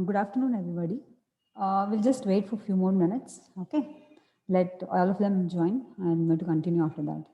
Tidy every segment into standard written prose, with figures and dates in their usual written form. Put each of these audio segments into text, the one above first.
Good afternoon, everybody. We'll just wait for a few more minutes. Okay. Let all of them join. I'm going to continue after that.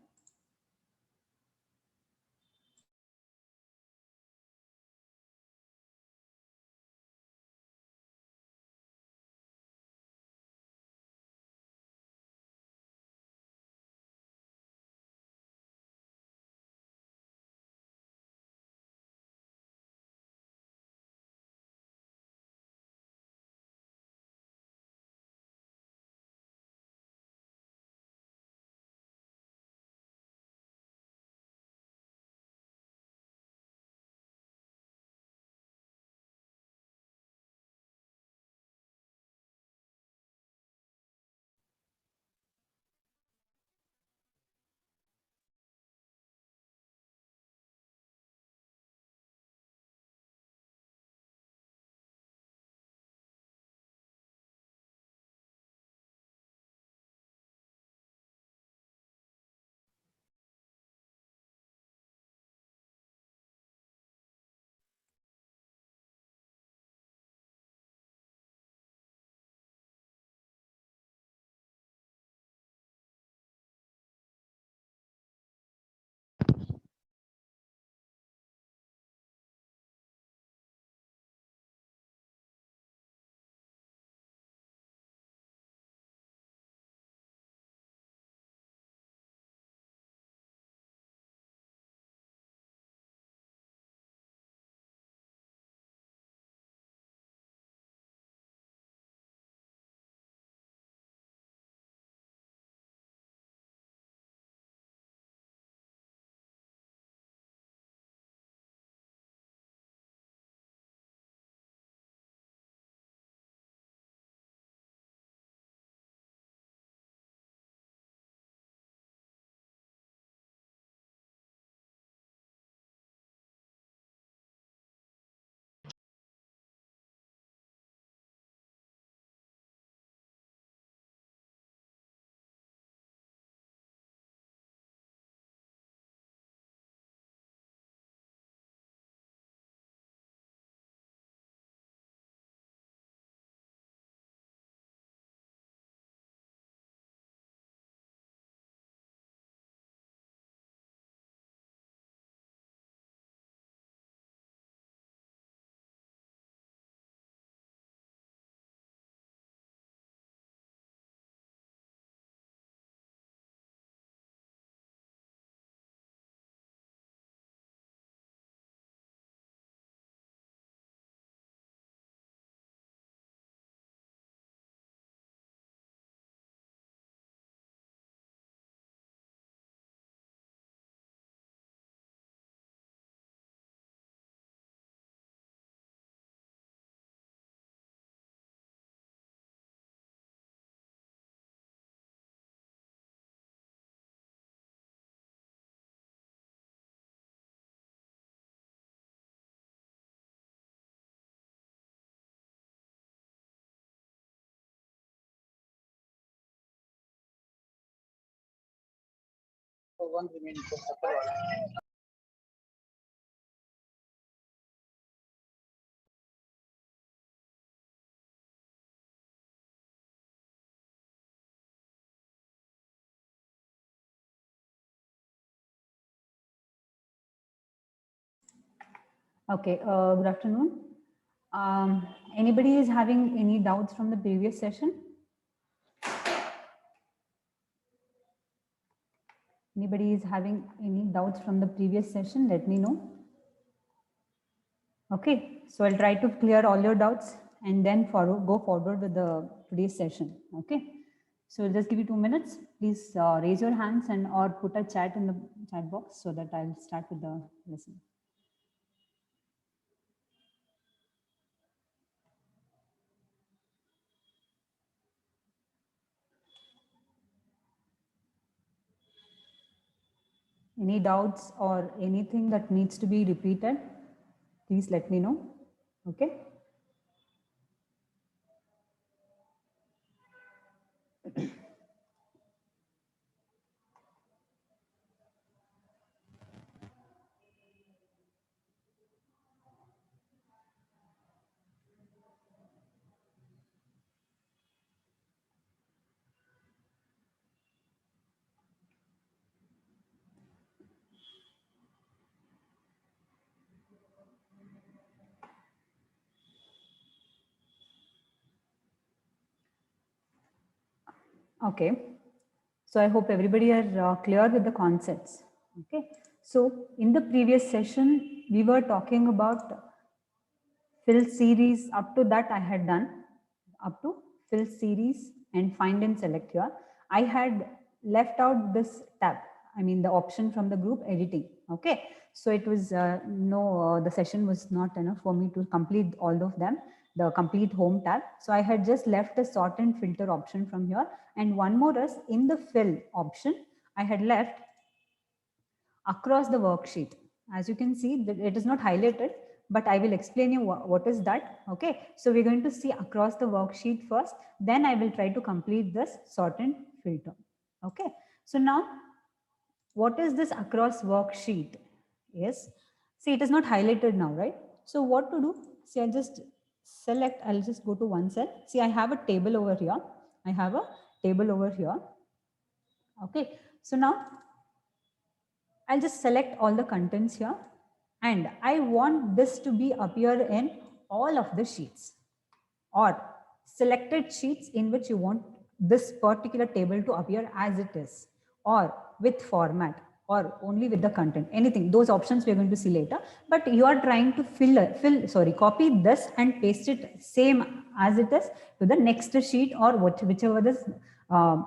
one remaining for Apple. Okay, good afternoon. Anybody is having any doubts from the previous session? Anybody is having any doubts from the previous session? Let me know. Okay, so I'll try to clear all your doubts and then go forward with the today's session. Okay, so I'll just give you 2 minutes. Please raise your hands and or put a chat in the chat box so that I'll start with the lesson. Any doubts or anything that needs to be repeated, please let me know. Okay. Okay. So I hope everybody are clear with the concepts. Okay. So in the previous session, we were talking about fill series. Up to that I had done up to fill series and find and select here. I had left out this tab. I mean the option from the group editing. Okay. So it was the session was not enough for me to complete all of them, the complete home tab. So I had just left the sort and filter option from here. And one more is in the fill option, I had left across the worksheet. As you can see, that it is not highlighted, but I will explain you what is that. Okay, so we're going to see across the worksheet first, then I will try to complete this sort and filter. Okay, so now what is this across worksheet? Yes, see, it is not highlighted now, right? So what to do? See, I'll just select, I'll just go to one cell. See, I have a table over here. I have a table over here. Okay, so now I'll just select all the contents here and I want this to be appear in all of the sheets or selected sheets in which you want this particular table to appear as it is or with format or only with the content, anything. Those options we're going to see later, but you are trying to copy this and paste it same as it is to the next sheet or whichever the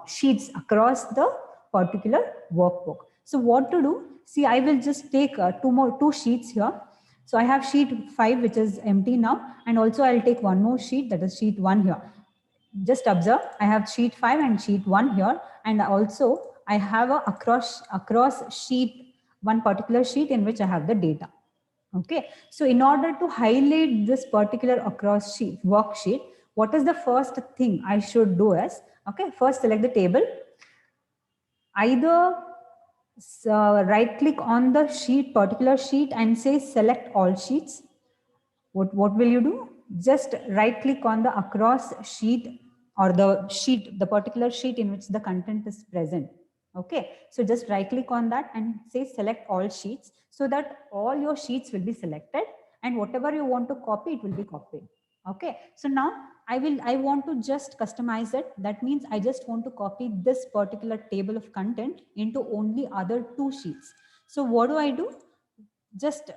sheets across the particular workbook. So what to do? See, I will just take two sheets here. So I have sheet 5, which is empty now. And also I'll take one more sheet, that is sheet 1 here. Just observe, I have sheet 5 and sheet 1 here. And also I have a across sheet, one particular sheet in which I have the data. Okay. So in order to highlight this particular across sheet, worksheet, what is the first thing I should do is, okay, first select the table. Either right click on the sheet, particular sheet and say select all sheets. What will you do? Just right click on the across sheet or the sheet, the particular sheet in which the content is present. Okay, so just right click on that and say select all sheets so that all your sheets will be selected and whatever you want to copy, it will be copied. Okay, so now I want to just customize it. That means I just want to copy this particular table of content into only other 2 sheets. So what do? Just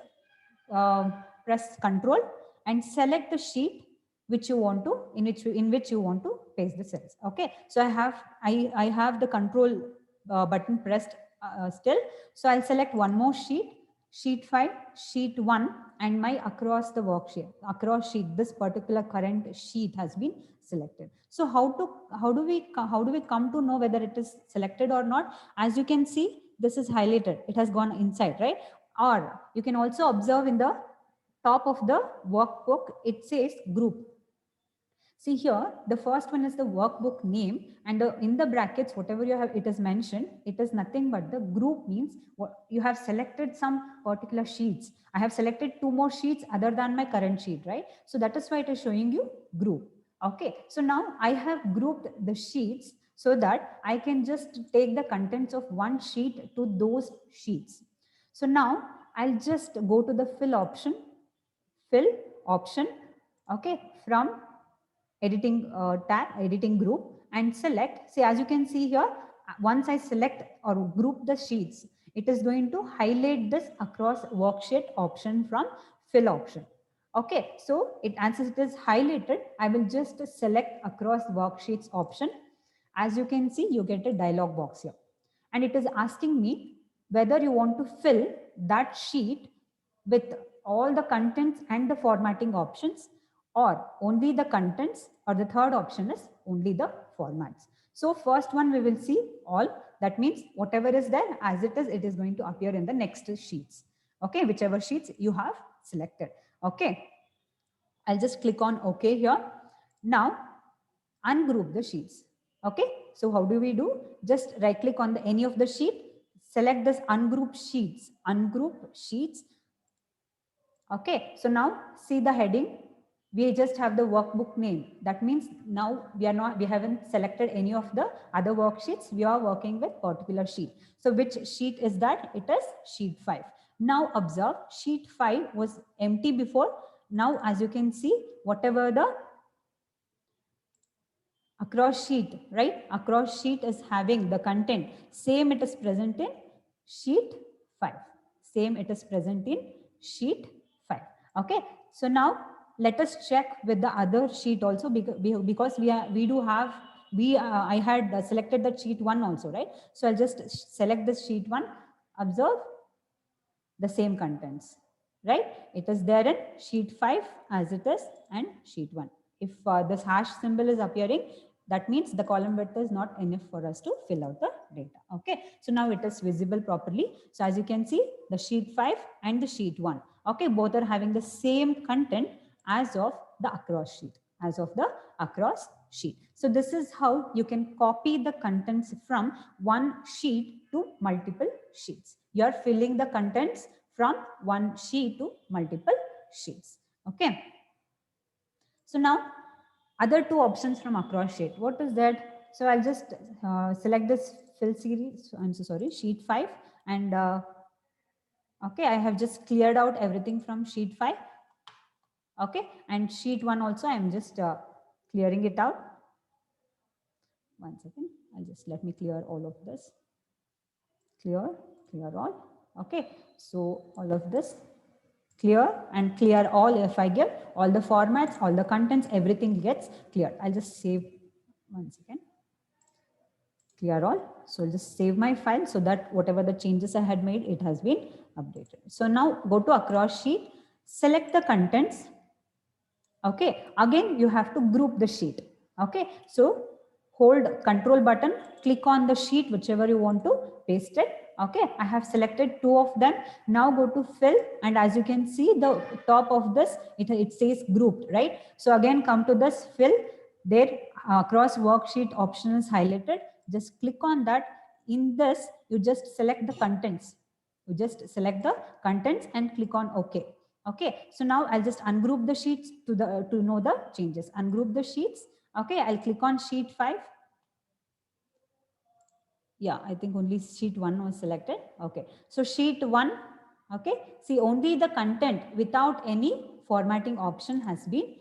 press Control and select the sheet which you want to in which you want to paste the cells. Okay, so I have the Control button pressed still. So I'll select one more sheet 5, sheet 1, and my across the worksheet, across sheet, this particular current sheet has been selected. So how do we come to know whether it is selected or not? As you can see, this is highlighted, it has gone inside, right? Or you can also observe in the top of the workbook, it says group. See here, the first one is the workbook name, and in the brackets, whatever you have, it is mentioned, it is nothing but the group means what you have selected some particular sheets. I have selected 2 more sheets other than my current sheet, right? So that is why it is showing you group. Okay, so now I have grouped the sheets so that I can just take the contents of one sheet to those sheets. So now I'll just go to the fill option, okay, from editing tab, editing group, and select. See, as you can see here, once I select or group the sheets, it is going to highlight this across worksheet option from fill option. Okay, so as it is highlighted, I will just select across worksheets option. As you can see, you get a dialog box here, and it is asking me whether you want to fill that sheet with all the contents and the formatting options, or only the contents, or the third option is only the formats. So first one we will see all, that means whatever is there as it is going to appear in the next sheets. Okay, whichever sheets you have selected. Okay, I'll just click on OK here. Now ungroup the sheets. Okay, so how do we do? Just right click on any of the sheet, select this ungroup sheets. Okay, so now see the heading. We just have the workbook name. That means now we haven't selected any of the other worksheets. We are working with particular sheet. So which sheet is that? It is sheet 5. Now observe, sheet 5 was empty before. Now as you can see, whatever the across sheet, right? Across sheet is having the content. Same it is present in sheet 5. Same it is present in sheet 5. Okay. So now let us check with the other sheet also, because I had selected the sheet 1 also, right? So I'll just select this sheet 1. Observe the same contents, right? It is there in sheet 5 as it is and sheet 1. If this hash symbol is appearing, that means the column width is not enough for us to fill out the data. Okay, so now it is visible properly. So as you can see, the sheet 5 and the sheet 1, okay, both are having the same content as of the across sheet. So this is how you can copy the contents from one sheet to multiple sheets. You are filling the contents from one sheet to multiple sheets. Okay. So now other two options from across sheet. What is that? So I'll just select this fill series. I'm so sorry, sheet 5, and okay, I have just cleared out everything from sheet 5. Okay, and sheet 1 also I'm just clearing it out. One second, I'll just let me clear all of this. Clear all. Okay, so all of this clear and clear all. If I give all the formats, all the contents, everything gets clear. I'll just save. One second. Clear all. So I'll just save my file so that whatever the changes I had made, it has been updated. So now go to across sheet, select the contents. Okay, again you have to group the sheet. Okay, so hold control button, click on the sheet whichever you want to paste it. Okay, I have selected 2 of them. Now go to fill, and as you can see, the top of this it says grouped, right? So again come to this fill. There across worksheet option is highlighted. Just click on that. In this you just select the contents. You just select the contents and click on OK. Okay, so now I'll just ungroup the sheets to know the changes. Ungroup the sheets. Okay, I'll click on sheet 5. Yeah, I think only sheet 1 was selected. Okay, so sheet 1. Okay, see, only the content without any formatting option has been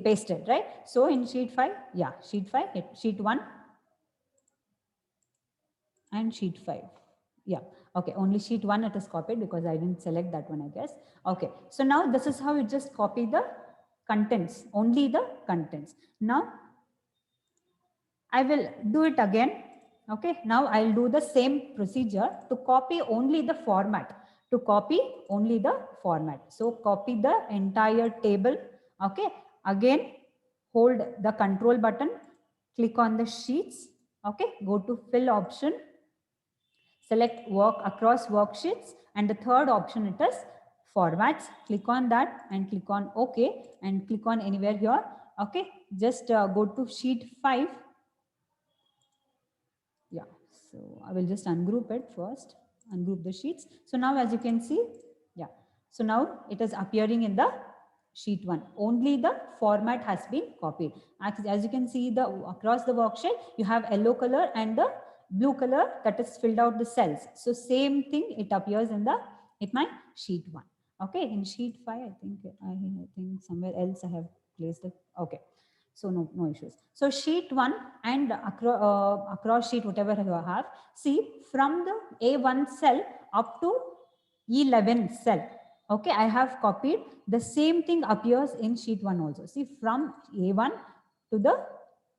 pasted, right? So in sheet 5, yeah, sheet 5, sheet 1 and sheet 5. Yeah, okay, only sheet 1 it is copied because I didn't select that one, I guess. Okay, so now this is how you just copy the contents, only the contents. Now I will do it again. Okay, now I'll do the same procedure to copy only the format. So copy the entire table. Okay, again hold the control button, click on the sheets. Okay, go to fill option, select work across worksheets, and the third option it is formats. Click on that and click on OK, and click on anywhere here. Okay, just go to sheet 5. Yeah, so I will just ungroup it first, ungroup the sheets. So now as you can see, yeah, so now it is appearing in the sheet 1. Only the format has been copied. As you can see, the across the worksheet, you have yellow color and the blue color that is filled out the cells. So same thing, it appears in my sheet 1. Okay, in sheet 5, I think somewhere else I have placed it. Okay. So no issues. So sheet 1 and across sheet, whatever you have, see from the A1 cell up to E11 cell. Okay, I have copied. The same thing appears in sheet 1 also. See, from A1 to the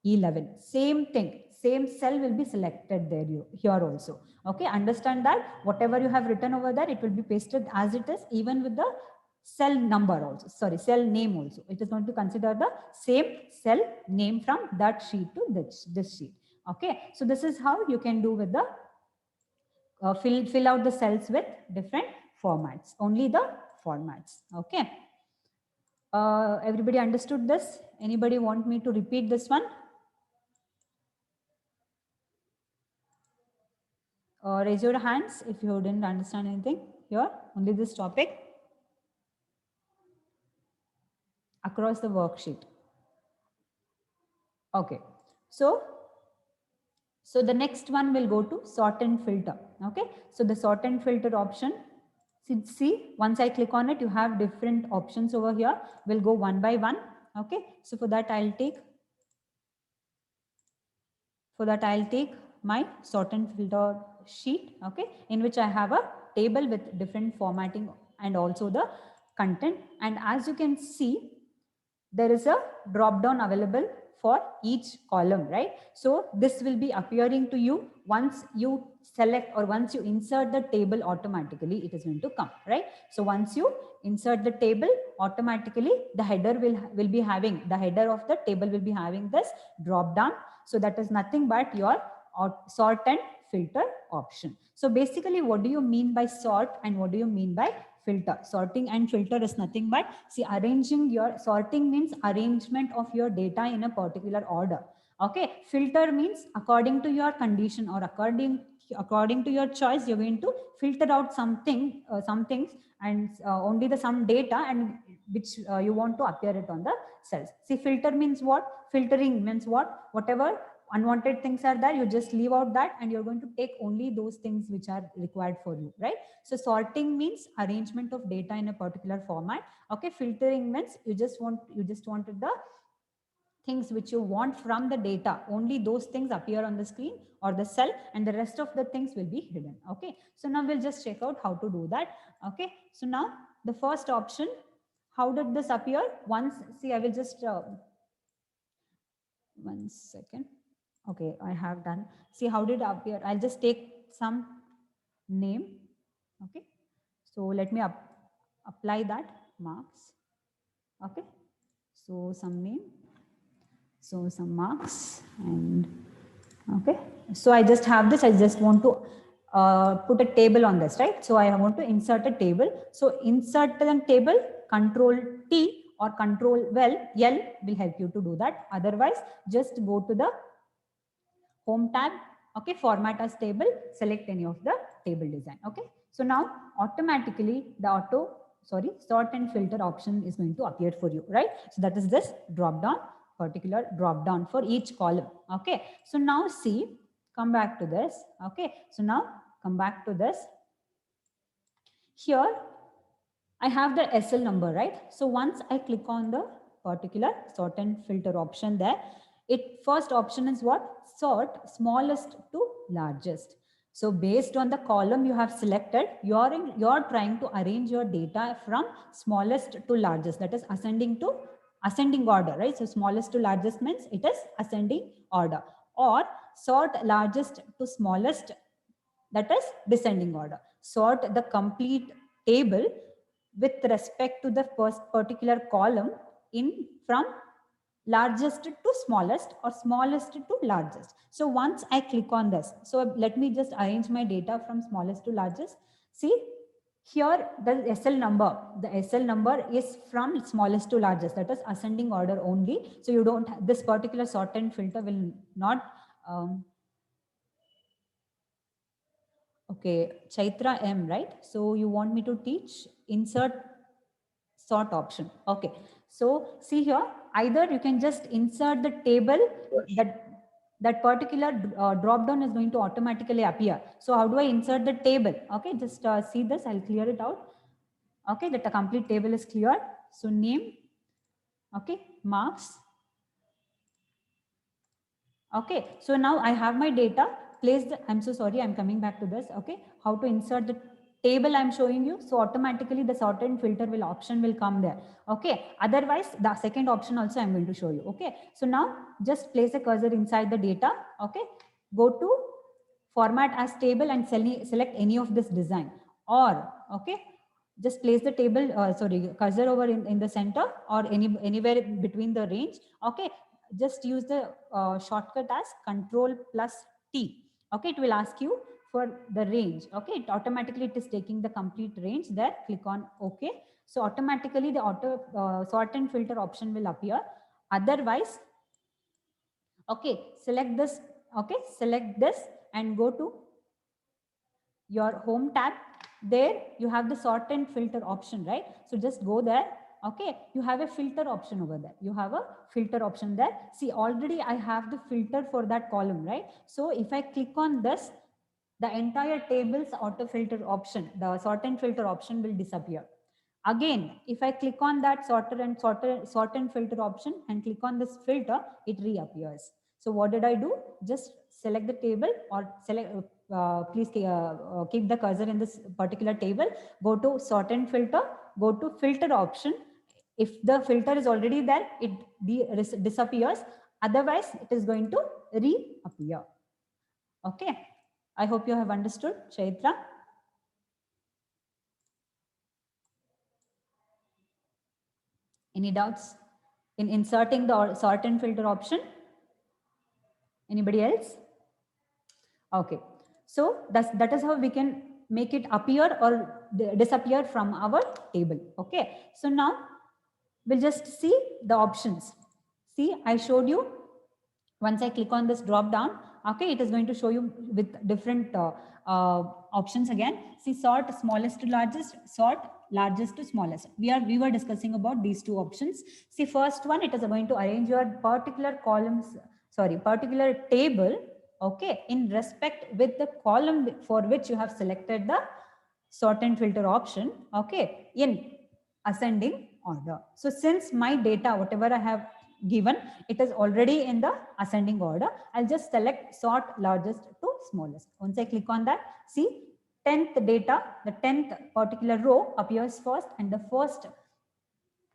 E11, same thing, same cell will be selected there here also. Okay, understand that whatever you have written over there, it will be pasted as it is, even with the cell number also, sorry, cell name also. It is going to consider the same cell name from that sheet to this sheet. Okay, so this is how you can do with the fill out the cells with different formats, only the formats. Okay, everybody understood this? Anybody want me to repeat this one? Raise your hands if you didn't understand anything here, only this topic across the worksheet. Okay, so the next one will go to sort and filter. Okay, so the sort and filter option, see, once I click on it, you have different options over here. We'll go one by one. Okay, so for that I'll take my sort and filter sheet. Okay, in which I have a table with different formatting and also the content. And as you can see, there is a drop down available for each column, right? So this will be appearing to you once you select or once you insert the table, automatically it is going to come, right? So once you insert the table, automatically the header will be having, the header of the table will be having this drop down. So that is nothing but your sort and filter option. So basically, what do you mean by sort and what do you mean by filter? Sorting and filter is nothing but, see, arranging your, sorting means arrangement of your data in a particular order. Okay, filter means according to your condition or according to your choice, you're going to filter out some things and only the some data and which you want to appear it on the cells. See, filter means what? Filtering means what? Whatever unwanted things are there, you just leave out that and you're going to take only those things which are required for you, right? So sorting means arrangement of data in a particular format. Okay, filtering means you just wanted the things which you want from the data, only those things appear on the screen or the cell and the rest of the things will be hidden. Okay, so now we'll just check out how to do that. Okay, so now the first option, how did this appear? Once, see, I will just 1 second. Okay, I have done. See, how did it appear? I'll just take some name. Okay, so let me apply that marks. Okay, so some name, so some marks, and okay, so I just have this. I just want to put a table on this, right? So I want to insert a table. So insert the table, Control T or Control L will help you to do that. Otherwise, just go to the Home tab. Okay, format as table, select any of the table design. Okay, so now automatically the sort and filter option is going to appear for you, right? So that is this drop down, particular drop down for each column. Okay, so now see, come back to this. Okay, so now come back to this. Here I have the SL number, right? So once I click on the particular sort and filter option there, first option is what? Sort smallest to largest. So based on the column you have selected, you're trying to arrange your data from smallest to largest, that is ascending order, right? So smallest to largest means it is ascending order, or sort largest to smallest, that is descending order. Sort the complete table with respect to the first particular column in from largest to smallest or smallest to largest. So once I click on this, so let me just arrange my data from smallest to largest. See, Here the SL number is from smallest to largest, that is ascending order only. So you don't, this particular sort and filter will not, okay, Chaitra M, right? So you want me to teach insert sort option. Okay. So see here, either you can just insert the table, that particular drop down is going to automatically appear. So how do I insert the table? Okay, just see this, I'll clear it out. Okay, that the complete table is cleared. So name, okay, marks. Okay, so now I have my data placed. I'm so sorry, I'm coming back to this. Okay, how to insert the table I'm showing you. So automatically the sort and filter option will come there. Okay, otherwise the second option also I'm going to show you. Okay, so now just place a cursor inside the data. Okay, go to format as table and select any of this design, or okay, just place the table, cursor over in the center or anywhere between the range. Okay, just use the shortcut as Control plus T. Okay, it will ask you for the range. Okay, automatically it is taking the complete range there. Click on OK. So automatically the auto sort and filter option will appear. Otherwise, okay, select this. Okay, select this and go to your home tab. There you have the sort and filter option, right? So just go there. Okay, you have a filter option over there. You have a filter option there. See, already I have the filter for that column, right? So if I click on this, the entire table's auto filter option, the sort and filter option will disappear. Again, if I click on that sort and filter option and click on this filter, it reappears. So what did I do? Just select the table, or select, please keep the cursor in this particular table, go to sort and filter, go to filter option. If the filter is already there, it disappears. Otherwise, it is going to reappear. Okay. I hope you have understood, Chaitra. Any doubts in inserting the sort and filter option? Anybody else? Okay. So that is how we can make it appear or disappear from our table. Okay. So now we'll just see the options. See, I showed you. Once I click on this drop down, okay, it is going to show you with different options again. See, sort smallest to largest, sort largest to smallest. We were discussing about these two options. See, first one, it is going to arrange your particular columns, particular table, okay, in respect with the column for which you have selected the sort and filter option, okay, in ascending order. So since my data, whatever I have given, it is already in the ascending order, I'll just select sort largest to smallest. Once I click on that, see, 10th data, the 10th particular row appears first, and the first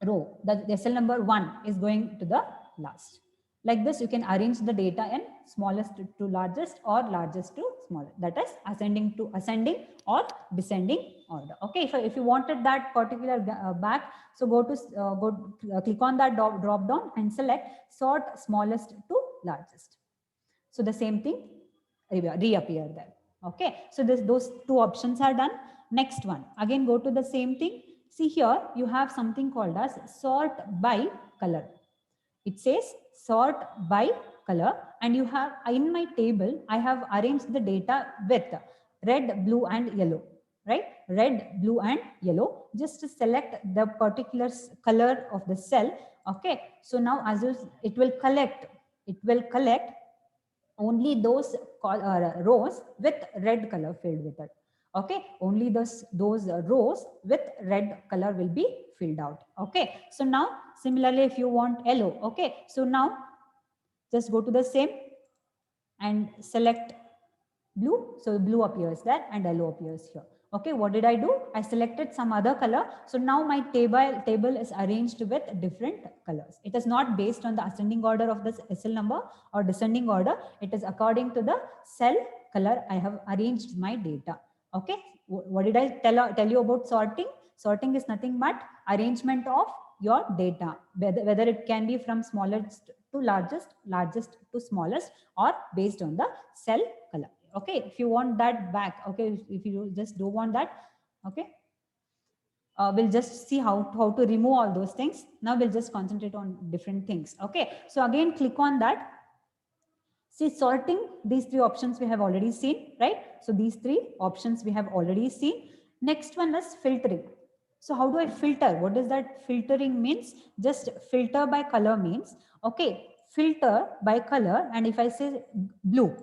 row, the cell number 1 is going to the last. Like this, you can arrange the data in smallest to largest or largest to smallest. That is ascending to ascending or descending order. Okay, if you wanted that particular back, so go to click on that drop down and select sort smallest to largest. So the same thing reappear there. Okay, so those two options are done. Next one, again go to the same thing. See here, you have something called as sort by color. It says sort by color, and you have, in my table, I have arranged the data with red, blue and yellow, right? Red, blue and yellow. Just to select the particular color of the cell. Okay, so now as it will collect only those rows with red color filled with it. Okay, only those rows with red color will be filled out. Okay, so now similarly, if you want yellow, okay, so now just go to the same and select blue. So blue appears there and yellow appears here. Okay, what did I do? I selected some other color. So now my table is arranged with different colors. It is not based on the ascending order of this SL number or descending order. It is according to the cell color I have arranged my data. Okay, what did I tell you about sorting? Sorting is nothing but arrangement of your data, whether it can be from smallest to largest, largest to smallest, or based on the cell color. Okay, if you want that back, okay, if you just don't want that, okay, we'll just see how to remove all those things. Now we'll just concentrate on different things. Okay, so again click on that. See, sorting, these three options we have already seen, right? So these three options we have already seen. Next one is filtering. So how do I filter? What does that filtering means? Just filter by color means, okay, filter by color. And if I say blue,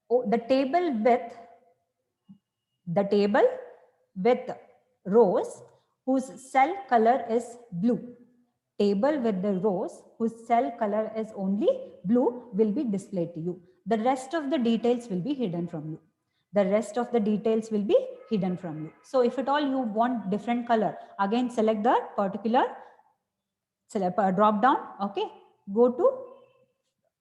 oh, the table with rows whose cell color is blue. Table with the rows whose cell color is only blue will be displayed to you. The rest of the details will be hidden from you. The rest of the details will be hidden from you. So if at all you want different color, again select the particular, select a drop down. Okay, go to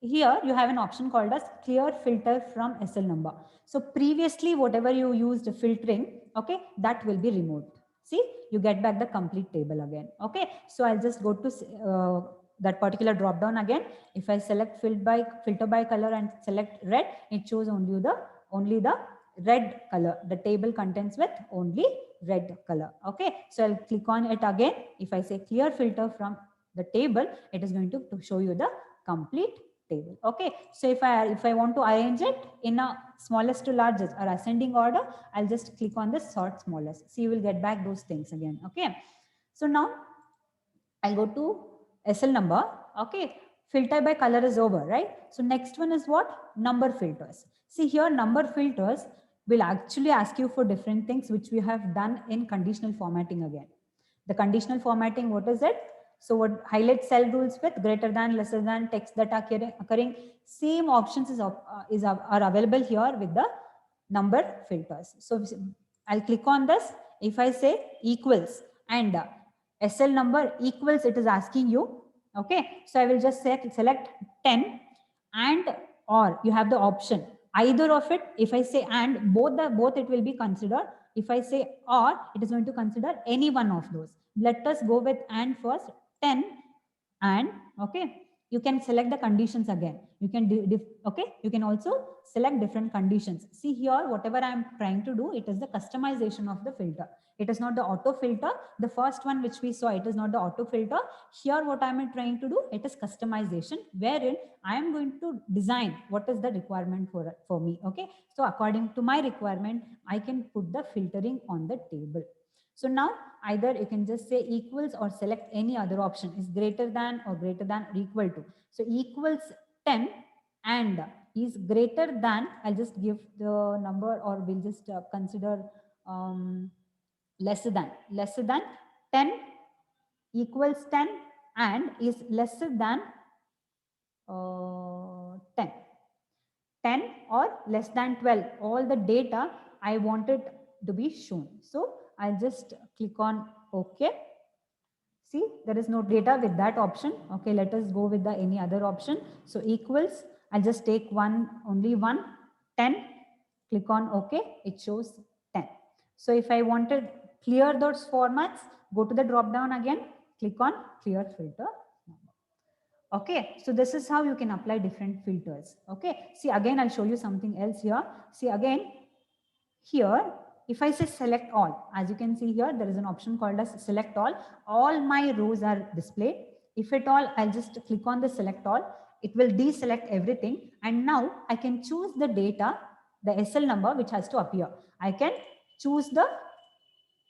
here. You have an option called as clear filter from SL number. So previously whatever you used filtering, okay, that will be removed. See, you get back the complete table again. Okay, so I'll just go to that particular drop down again. If I select filter by color and select red, it shows only the red color. The table contains with only red color. Okay, so I'll click on it again. If I say clear filter from the table, it is going to show you the complete table. Okay, so if I want to arrange it in a smallest to largest or ascending order, I'll just click on the sort smallest. So you will get back those things again. Okay, so now I'll go to SL number. Okay, filter by color is over, right? So next one is what? Number filters. See here, number filters will actually ask you for different things which we have done in conditional formatting again. The conditional formatting, what is it? So what highlight cell rules with greater than, lesser than, text that are occurring, same options are available here with the number filters. So I'll click on this. If I say equals and SL number equals, it is asking you. Okay, so I will just select 10 and or you have the option either of it. If I say and, both it will be considered. If I say or, it is going to consider any one of those. Let us go with and first. 10 and, okay, you can select the conditions again. You can okay, you can also select different conditions. See here, whatever I am trying to do, it is the customization of the filter. It is not the auto filter. The first one which we saw, it is not the auto filter. Here what I am trying to do, it is customization, wherein I am going to design what is the requirement for me. Okay, so according to my requirement, I can put the filtering on the table. So now either you can just say equals or select any other option, is greater than or equal to. So equals 10 and is greater than, I'll just give the number, or we'll just consider lesser than 10, equals 10 and is lesser than 10 or less than 12. All the data I wanted to be shown. So I'll just click on OK. See, there is no data with that option. Okay, let us go with the any other option. So equals, I'll just take only one, 10, click on OK, it shows 10. So if I wanted clear those formats, go to the drop down again, click on clear filter. Okay, so this is how you can apply different filters. Okay, see again, I'll show you something else here. See again, here, if I say select all, as you can see here, there is an option called as select all. All my rows are displayed. If at all, I'll just click on the select all. It will deselect everything. And now I can choose the data, the SL number, which has to appear. I can choose the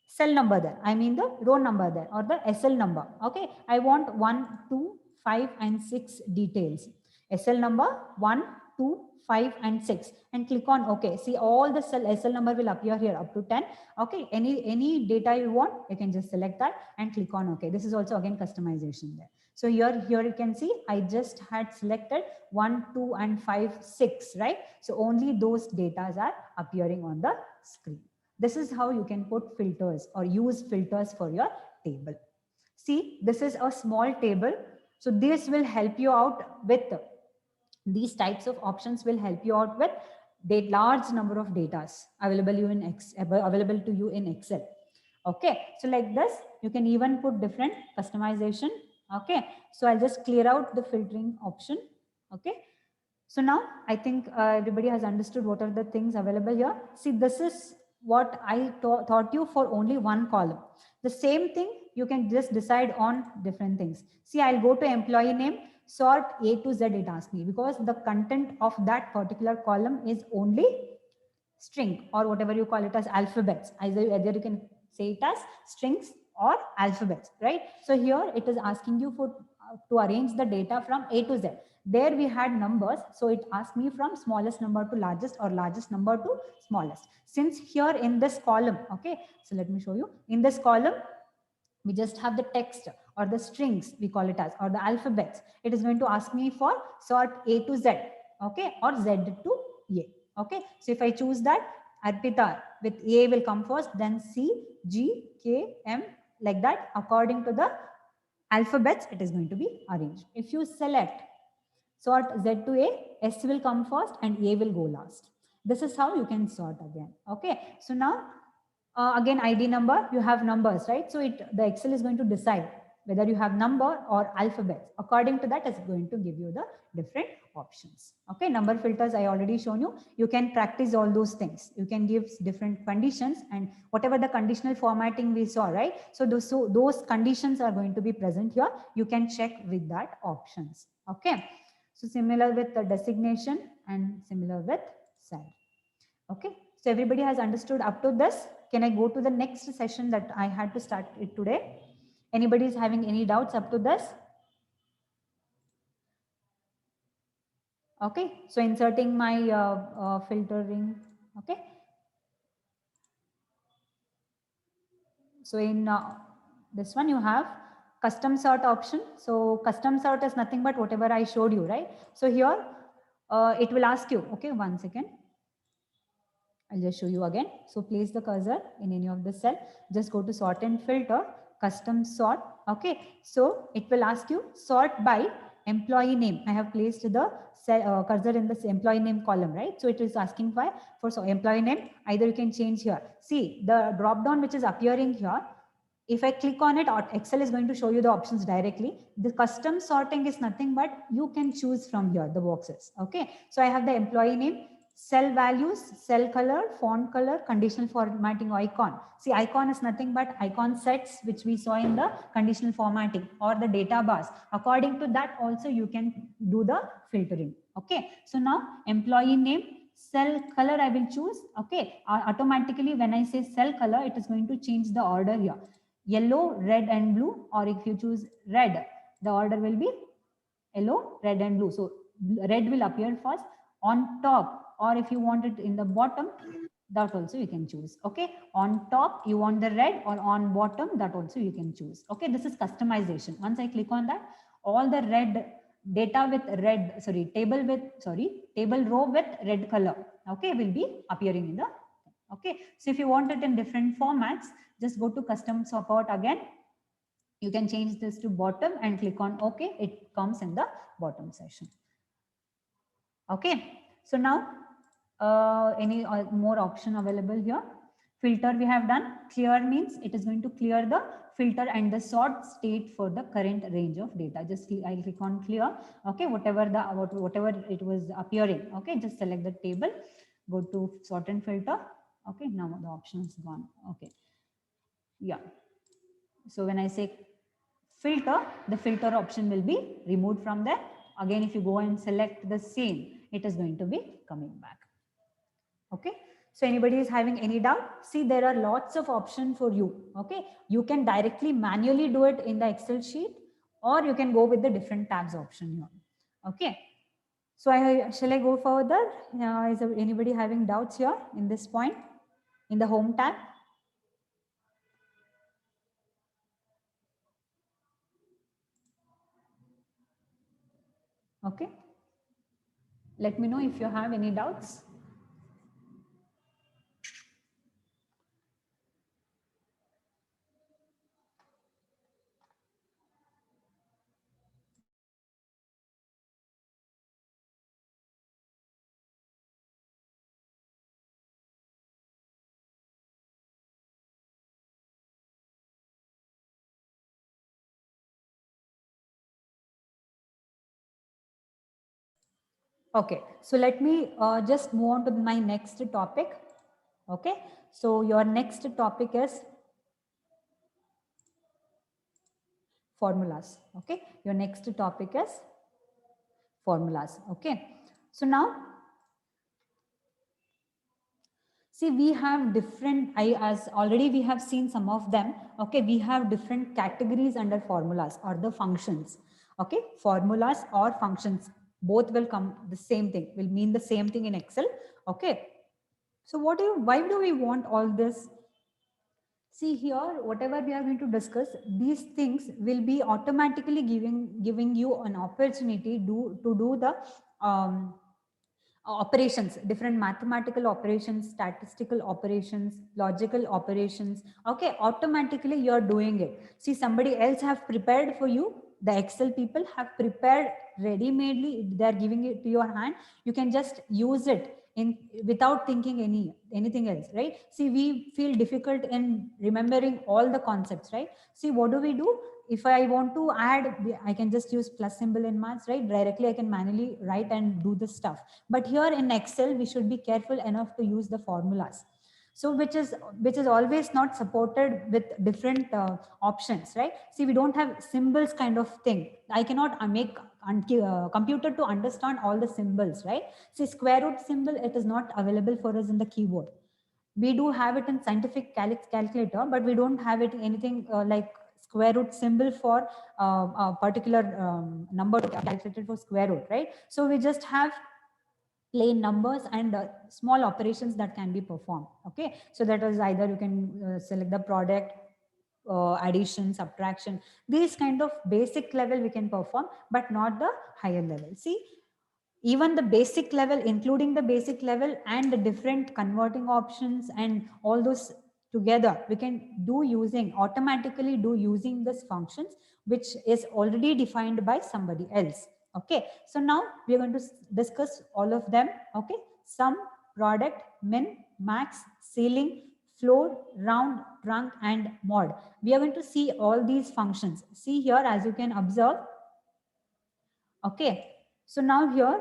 cell number there. I mean the row number there, or the SL number. Okay, I want 1, 2, 5 and 6 details. SL number 1, 2, 5 and 6 and click on OK. See, all the SL number will appear here up to 10. Okay, any data you want, you can just select that and click on OK. This is also again customization there. So here you can see I just had selected 1, 2 and 5, 6, right? So only those data are appearing on the screen. This is how you can put filters or use filters for your table. See, this is a small table. So this will help you out with these types of options will help you out with the large number of data available to you in Excel. Okay, so like this, you can even put different customization. Okay, so I'll just clear out the filtering option. Okay, so now I think everybody has understood what are the things available here. See, this is what I taught you for only one column. The same thing, you can just decide on different things. See, I'll go to employee name, sort A to Z, it asks me, because the content of that particular column is only string, or whatever you call it as alphabets. Either you can say it as strings or alphabets, right? So here it is asking you for to arrange the data from A to Z. There we had numbers, so it asked me from smallest number to largest, or largest number to smallest. Since here in this column, okay, so let me show you. In this column, we just have the text or the strings, we call it as, or the alphabets. It is going to ask me for sort A to Z, okay, or Z to A. Okay, so if I choose that, Arpita with A will come first, then C, G, K, M, like that. According to the alphabets, it is going to be arranged. If you select sort Z to A, S will come first and A will go last. This is how you can sort again. Okay, so now again, ID number, you have numbers, right? So the Excel is going to decide whether you have number or alphabets. According to that, it's going to give you the different options. Okay, number filters I already shown you. You can practice all those things. You can give different conditions, and whatever the conditional formatting we saw, right? So those conditions are going to be present here. You can check with that options. Okay, so similar with the designation and similar with cell. Okay, so everybody has understood up to this. Can I go to the next session that I had to start it today? Anybody is having any doubts up to this? Okay, so inserting my filtering. Okay, so in this one you have custom sort option. So custom sort is nothing but whatever I showed you, right? So here it will ask you, okay, 1 second. I'll just show you again. So place the cursor in any of the cell. Just go to sort and filter, custom sort. Okay. So it will ask you sort by employee name. I have placed the cell, cursor in the employee name column, right? So it is asking for so employee name. Either you can change here. See the drop down which is appearing here. If I click on it, Excel is going to show you the options directly. The custom sorting is nothing but you can choose from here the boxes. Okay. So I have the employee name, cell values, cell color, font color, conditional formatting icon. See, icon is nothing but icon sets which we saw in the conditional formatting, or the data bars. According to that also you can do the filtering. Okay, so now employee name, cell color I will choose. Okay, automatically when I say cell color, it is going to change the order here. Yellow, red and blue, or if you choose red, the order will be yellow, red and blue. So red will appear first on top, or if you want it in the bottom, that also you can choose. Okay, on top you want the red, or on bottom, that also you can choose. Okay, this is customization. Once I click on that, all the red data with red, table row with red color, okay, will be appearing in the, okay. So if you want it in different formats, just go to custom support again. You can change this to bottom and click on OK. It comes in the bottom section. Okay. So now any more option available here? Filter we have done. Clear means it is going to clear the filter and the sort state for the current range of data. Just I'll click on clear. Okay, whatever it was appearing. Okay, just select the table. Go to sort and filter. Okay, now the option is gone. Okay, yeah. So when I say filter, the filter option will be removed from there. Again, if you go and select the same, it is going to be coming back. Okay. So anybody is having any doubt? See, there are lots of options for you. Okay. You can directly manually do it in the Excel sheet, or you can go with the different tabs option here. Okay. So shall I go further? Is there anybody having doubts here in this point in the home tab? Okay. Let me know if you have any doubts. Okay, so let me just move on to my next topic. Okay, so your next topic is formulas. Okay, your next topic is formulas. Okay, so now see, we have different, as already we have seen some of them. Okay, we have different categories under formulas or the functions. Okay, formulas or functions, both will come the same thing, will mean the same thing in Excel. Okay, so why do we want all this? See here, whatever we are going to discuss, these things will be automatically giving you an opportunity to do the operations, different mathematical operations, statistical operations, logical operations. Okay, automatically you're doing it. See, somebody else have prepared for you. The Excel people have prepared ready-madely. They're giving it to your hand. You can just use it in without thinking anything else, right? See, we feel difficult in remembering all the concepts, right? See, what do? If I want to add, I can just use plus symbol in maths, right? Directly I can manually write and do the stuff. But here in Excel, we should be careful enough to use the formulas. So which is always not supported with different options, right? See, we don't have symbols kind of thing. I cannot make computer to understand all the symbols, right? See, square root symbol, it is not available for us in the keyboard. We do have it in scientific calculator, but we don't have it anything like square root symbol for a particular number calculated for square root, right? So we just have plain numbers and small operations that can be performed. Okay, so that is either you can select the product, addition, subtraction, these kind of basic level we can perform, but not the higher level. See, even the basic level, including the basic level and the different converting options and all those together, we can do using automatically do using this functions, which is already defined by somebody else. Okay, so now we are going to discuss all of them. Okay, sum, product, min, max, ceiling, floor, round, trunk, and mod. We are going to see all these functions. See here, as you can observe. Okay, so now here,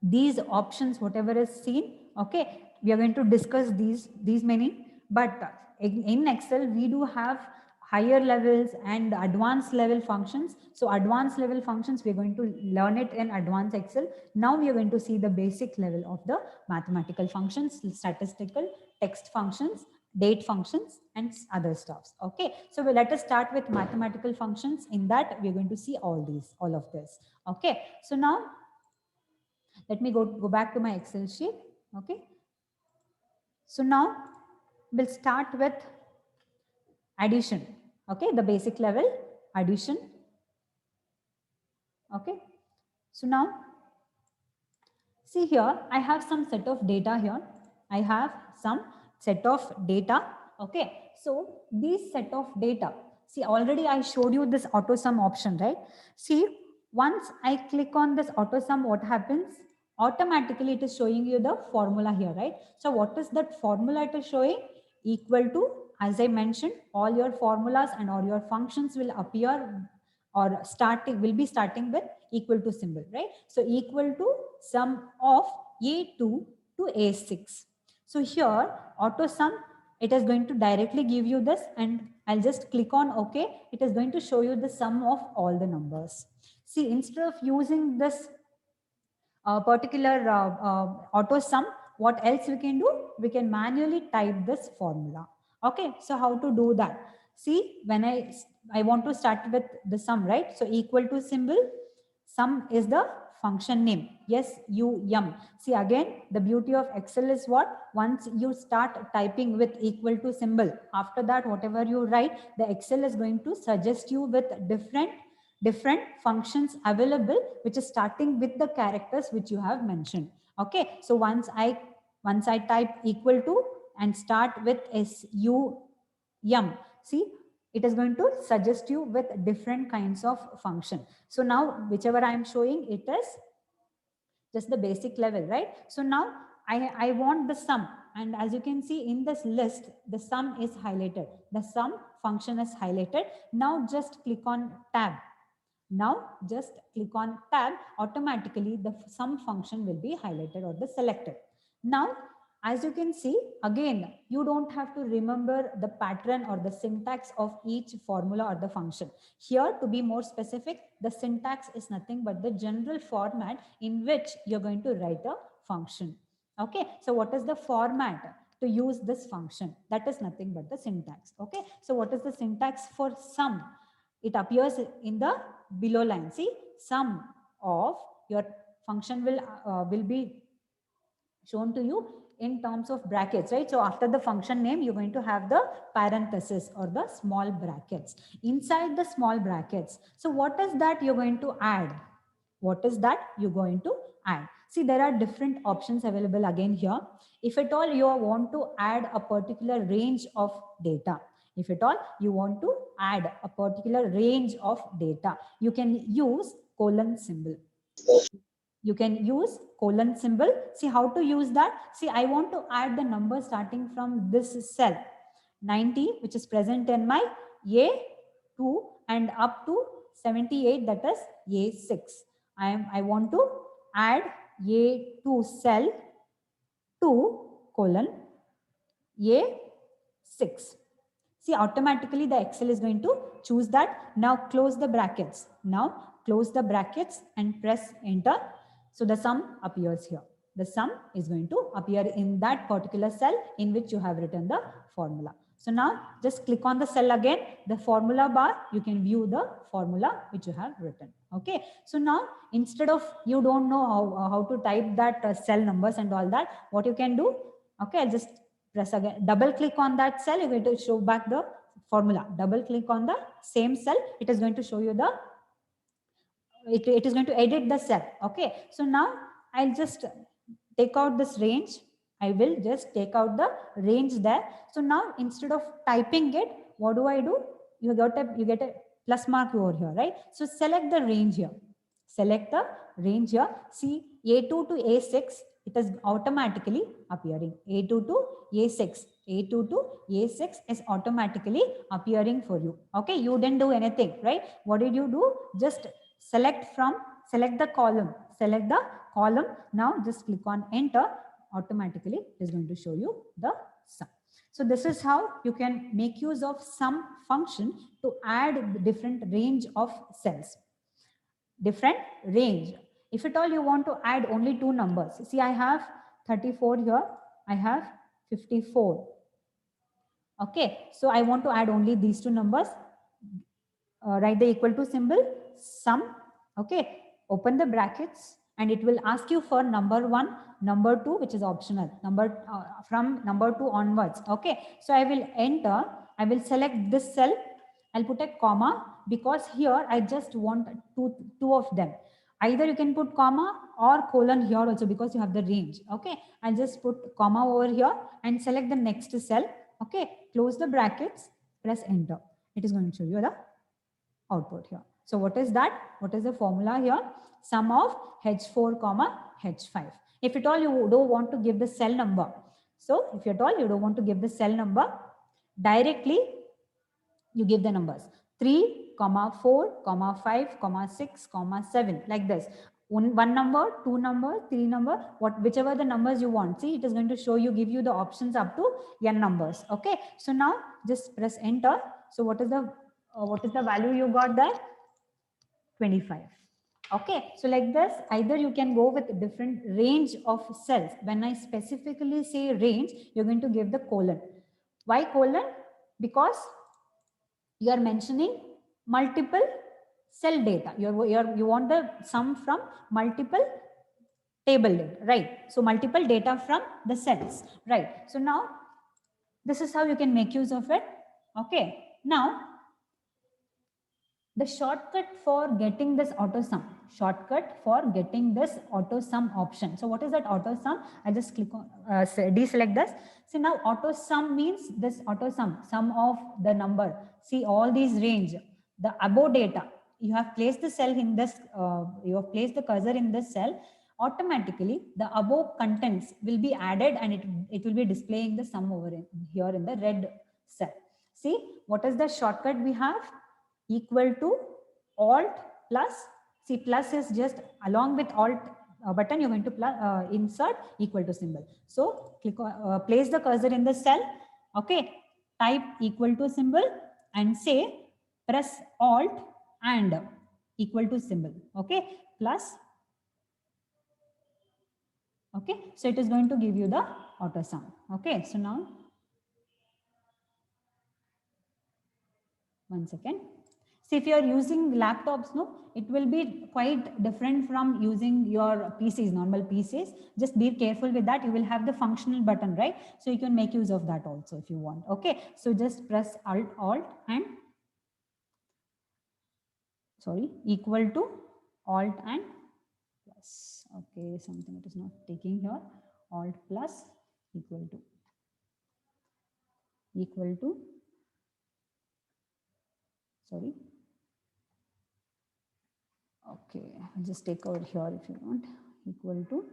these options, whatever is seen, okay, we are going to discuss these many, but in Excel we do have higher levels and advanced level functions. So advanced level functions, we're going to learn it in advanced Excel. Now we are going to see the basic level of the mathematical functions, statistical, text functions, date functions, and other stuffs. Okay, so let us start with mathematical functions. In that, we're going to see all of this. Okay, so now let me go back to my Excel sheet. Okay. So now we'll start with addition. Okay. The basic level addition. Okay. So now see here, I have some set of data here. I have some set of data. Okay. So these set of data, see, already I showed you this auto sum option, right? See, once I click on this auto sum, what happens? Automatically it is showing you the formula here, right? So what is that formula it is showing? Equal to, as I mentioned, all your formulas and all your functions will appear or will be starting with equal to symbol, right? So equal to sum of A2 to A6. So here auto sum, it is going to directly give you this, and I'll just click on OK. It is going to show you the sum of all the numbers. See, instead of using this particular auto sum, what else we can do? We can manually type this formula. Okay, so how to do that? See, when I want to start with the sum, right? So equal to symbol, sum is the function name. Yes, sum. See, again, the beauty of Excel is what? Once you start typing with equal to symbol, after that, whatever you write, the Excel is going to suggest you with different functions available, which is starting with the characters which you have mentioned. Okay, so once I type equal to and start with sum, see, it is going to suggest you with different kinds of function. So now whichever I am showing, it is just the basic level, right? So now I want the sum, and as you can see in this list, the sum is highlighted, the sum function is highlighted. Now just click on tab. Now just click on tab, automatically the sum function will be highlighted or the selected. Now, as you can see, again, you don't have to remember the pattern or the syntax of each formula or the function. Here, to be more specific, the syntax is nothing but the general format in which you're going to write a function. Okay, so what is the format to use this function? That is nothing but the syntax. Okay, so what is the syntax for sum? It appears in the below line. See, sum of your function will be shown to you in terms of brackets, right? So after the function name, you're going to have the parenthesis or the small brackets. Inside the small brackets, so what is that you're going to add? What is that you're going to add? See, there are different options available again here. If at all you want to add a particular range of data, if at all you want to add a particular range of data, you can use colon symbol. You can use colon symbol. See how to use that. See, I want to add the number starting from this cell 90, which is present in my A2, and up to 78, that is A6. I want to add A2 cell to colon A6. See, automatically the Excel is going to choose that. Now close the brackets. Now close the brackets and press enter. So the sum appears here. The sum is going to appear in that particular cell in which you have written the formula. So now just click on the cell again, the formula bar, you can view the formula which you have written. Okay. So now instead of you don't know how to type that cell numbers and all that, what you can do, okay, I'll just press again, double click on that cell, you're going to show back the formula. Double click on the same cell, it is going to show you the, it is going to edit the cell. Okay, so now I'll just take out this range. I will just take out the range there. So now instead of typing it, what do I do? You get a plus mark over here, right? So select the range here. Select the range here. See, A2 to A6, it is automatically appearing. A2 to A6. A2 to A6 is automatically appearing for you. Okay, you didn't do anything, right? What did you do? Just select the column. Select the column. Now just click on enter. Automatically it is going to show you the sum. So this is how you can make use of sum function to add different range of cells. Different range. If at all you want to add only two numbers, see, I have 34 here, I have 54. Okay, so I want to add only these two numbers. Write the equal to symbol, sum. Okay, open the brackets and it will ask you for number 1, number 2, which is optional, from number 2 onwards. Okay, so I will enter, I will select this cell, I'll put a comma because here I just want two of them. Either you can put comma or colon here also because you have the range. Okay, I'll just put comma over here and select the next cell. Okay, close the brackets, press enter. It is going to show you the output here. So what is that? What is the formula here? Sum of H4 comma H5. If at all you don't want to give the cell number, so if at all you don't want to give the cell number, directly you give the numbers 3, 4, 5, 6, 7, like this. One number, two number, three number, whichever the numbers you want. See, it is going to show you, give you the options up to n numbers. Okay, so now just press enter. So what is the value you got there? 25. Okay, so like this, either you can go with a different range of cells. When I specifically say range, you're going to give the colon. Why colon? Because you are mentioning multiple cell data. You want the sum from multiple table data, right? So multiple data from the cells, right? So now this is how you can make use of it. Okay, now the shortcut for getting this auto sum, option. So what is that auto sum? I just click on deselect this. See, now auto sum means this auto sum of the number. See, all these range, the above data, you have placed the cell in this, you have placed the cursor in this cell, automatically the above contents will be added and it will be displaying the sum over here in the red cell. See, what is the shortcut we have? Equal to alt plus, see, plus is just along with alt, button, you're going to insert equal to symbol. So click on, place the cursor in the cell. Okay, type equal to symbol and say press alt and equal to symbol. Okay, plus. Okay, so it is going to give you the auto sum. Okay, so now one second. See, if you are using laptops, no, it will be quite different from using your PCs, normal PCs. Just be careful with that. You will have the functional button, right? So you can make use of that also if you want. Okay, so just press alt and sorry, equal to alt and plus. Okay, something it is not taking here. Alt plus equal to sorry. Okay, I'll just take over here if you want, equal to.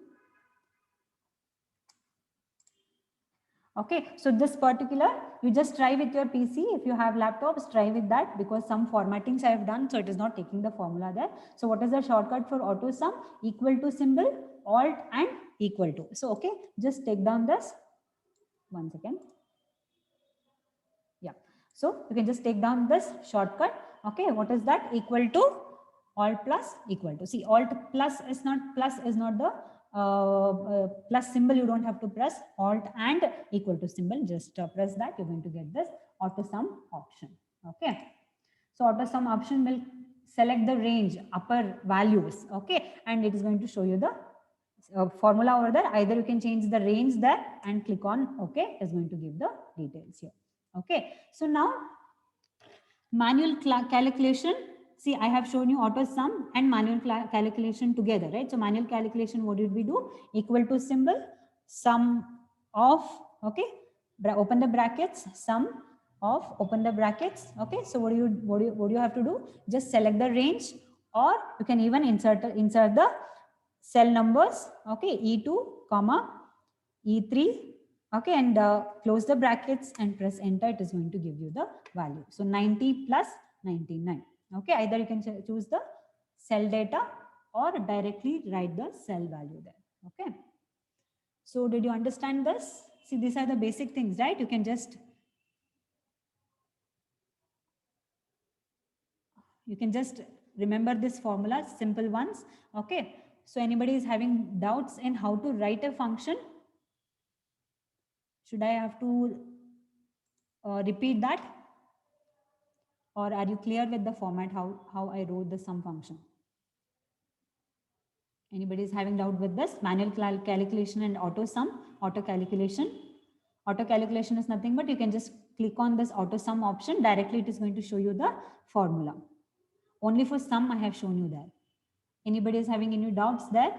Okay, so this particular, you just try with your PC. If you have laptops, try with that, because some formattings I have done, so it is not taking the formula there. So what is the shortcut for auto sum? Equal to symbol, alt and equal to. So okay, just take down this. One second. Yeah, so you can just take down this shortcut. Okay, what is that? Equal to alt plus equal to. See, alt plus is not the plus symbol. You don't have to press alt and equal to symbol. Just press that. You're going to get this auto sum option. Okay, so auto sum option will select the range upper values. Okay, and it is going to show you the formula over there. Either you can change the range there and click on OK. It's going to give the details here. Okay, so now manual calculation. See, I have shown you auto sum and manual calculation together, right? So manual calculation, what did we do? Equal to symbol, sum of, okay, open the brackets, sum of, open the brackets. Okay, so what do you have to do? Just select the range, or you can even insert the cell numbers. Okay, E2 comma E3. Okay, and close the brackets and press enter. It is going to give you the value. So 90 plus 99. Okay, either you can choose the cell data or directly write the cell value there. Okay, so did you understand this? See, these are the basic things, right? You can just remember this formula, simple ones. Okay, so anybody is having doubts in how to write a function? Should I have to repeat that? Or are you clear with the format, how I wrote the sum function? Anybody is having doubt with this? Manual calculation and auto sum, auto calculation. Auto calculation is nothing but you can just click on this auto sum option. Directly it is going to show you the formula. Only for sum I have shown you there. Anybody is having any doubts there?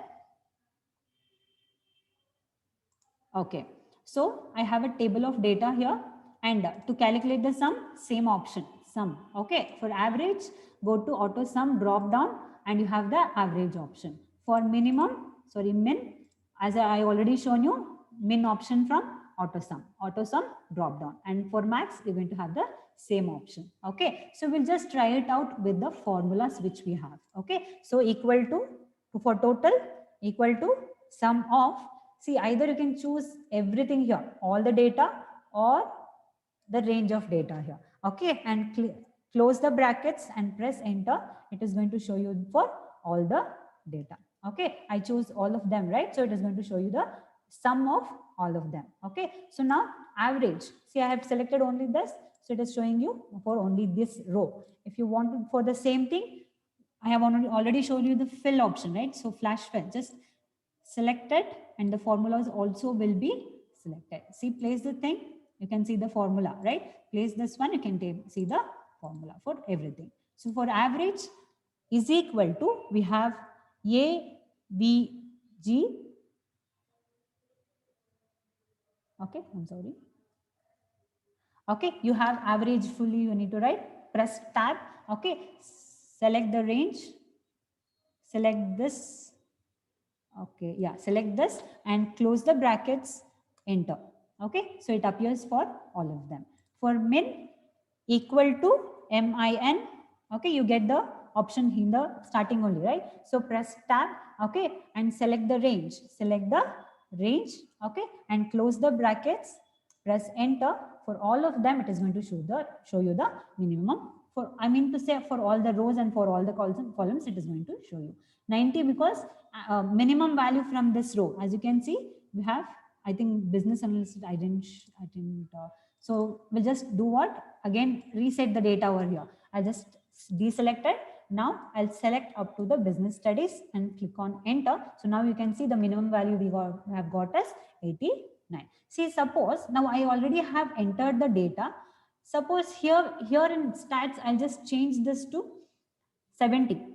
Okay. So I have a table of data here, and to calculate the sum, same option, sum. Okay. For average, go to auto sum drop down and you have the average option. For minimum, sorry, min, as I already shown you, min option from auto sum drop down. And for max, you're going to have the same option. Okay. So we'll just try it out with the formulas which we have. Okay. So equal to, for total, equal to sum of. See, either you can choose everything here, all the data, or the range of data here. Okay, and close the brackets and press enter. It is going to show you for all the data. Okay, I choose all of them, right? So it is going to show you the sum of all of them. Okay, so now average. See, I have selected only this. So it is showing you for only this row. If you want to, for the same thing, I have already shown you the fill option, right? So flash fill, just select it and the formulas also will be selected. See, place the thing, you can see the formula, right? Place this one, you can see the formula for everything. So for average is equal to, we have A, B, G. Okay, I'm sorry. Okay, you have average fully, you need to write, press tab. Okay, select the range, select this. Okay, yeah, select this and close the brackets, enter. Okay, so it appears for all of them. For min, equal to min. Okay, you get the option in the starting only, right? So press tab, okay, and select the range. Select the range, okay, and close the brackets. Press enter. For all of them, it is going to show you the minimum. For I mean to say for all the rows and for all the columns, it is going to show you 90 because minimum value from this row. As you can see, we have, I think, business analyst. I didn't. So we'll just do what? Again, reset the data over here. I just deselected. Now I'll select up to the business studies and click on enter. So now you can see the minimum value we have got as 89. See, suppose now I already have entered the data. Suppose here in stats, I'll just change this to 70.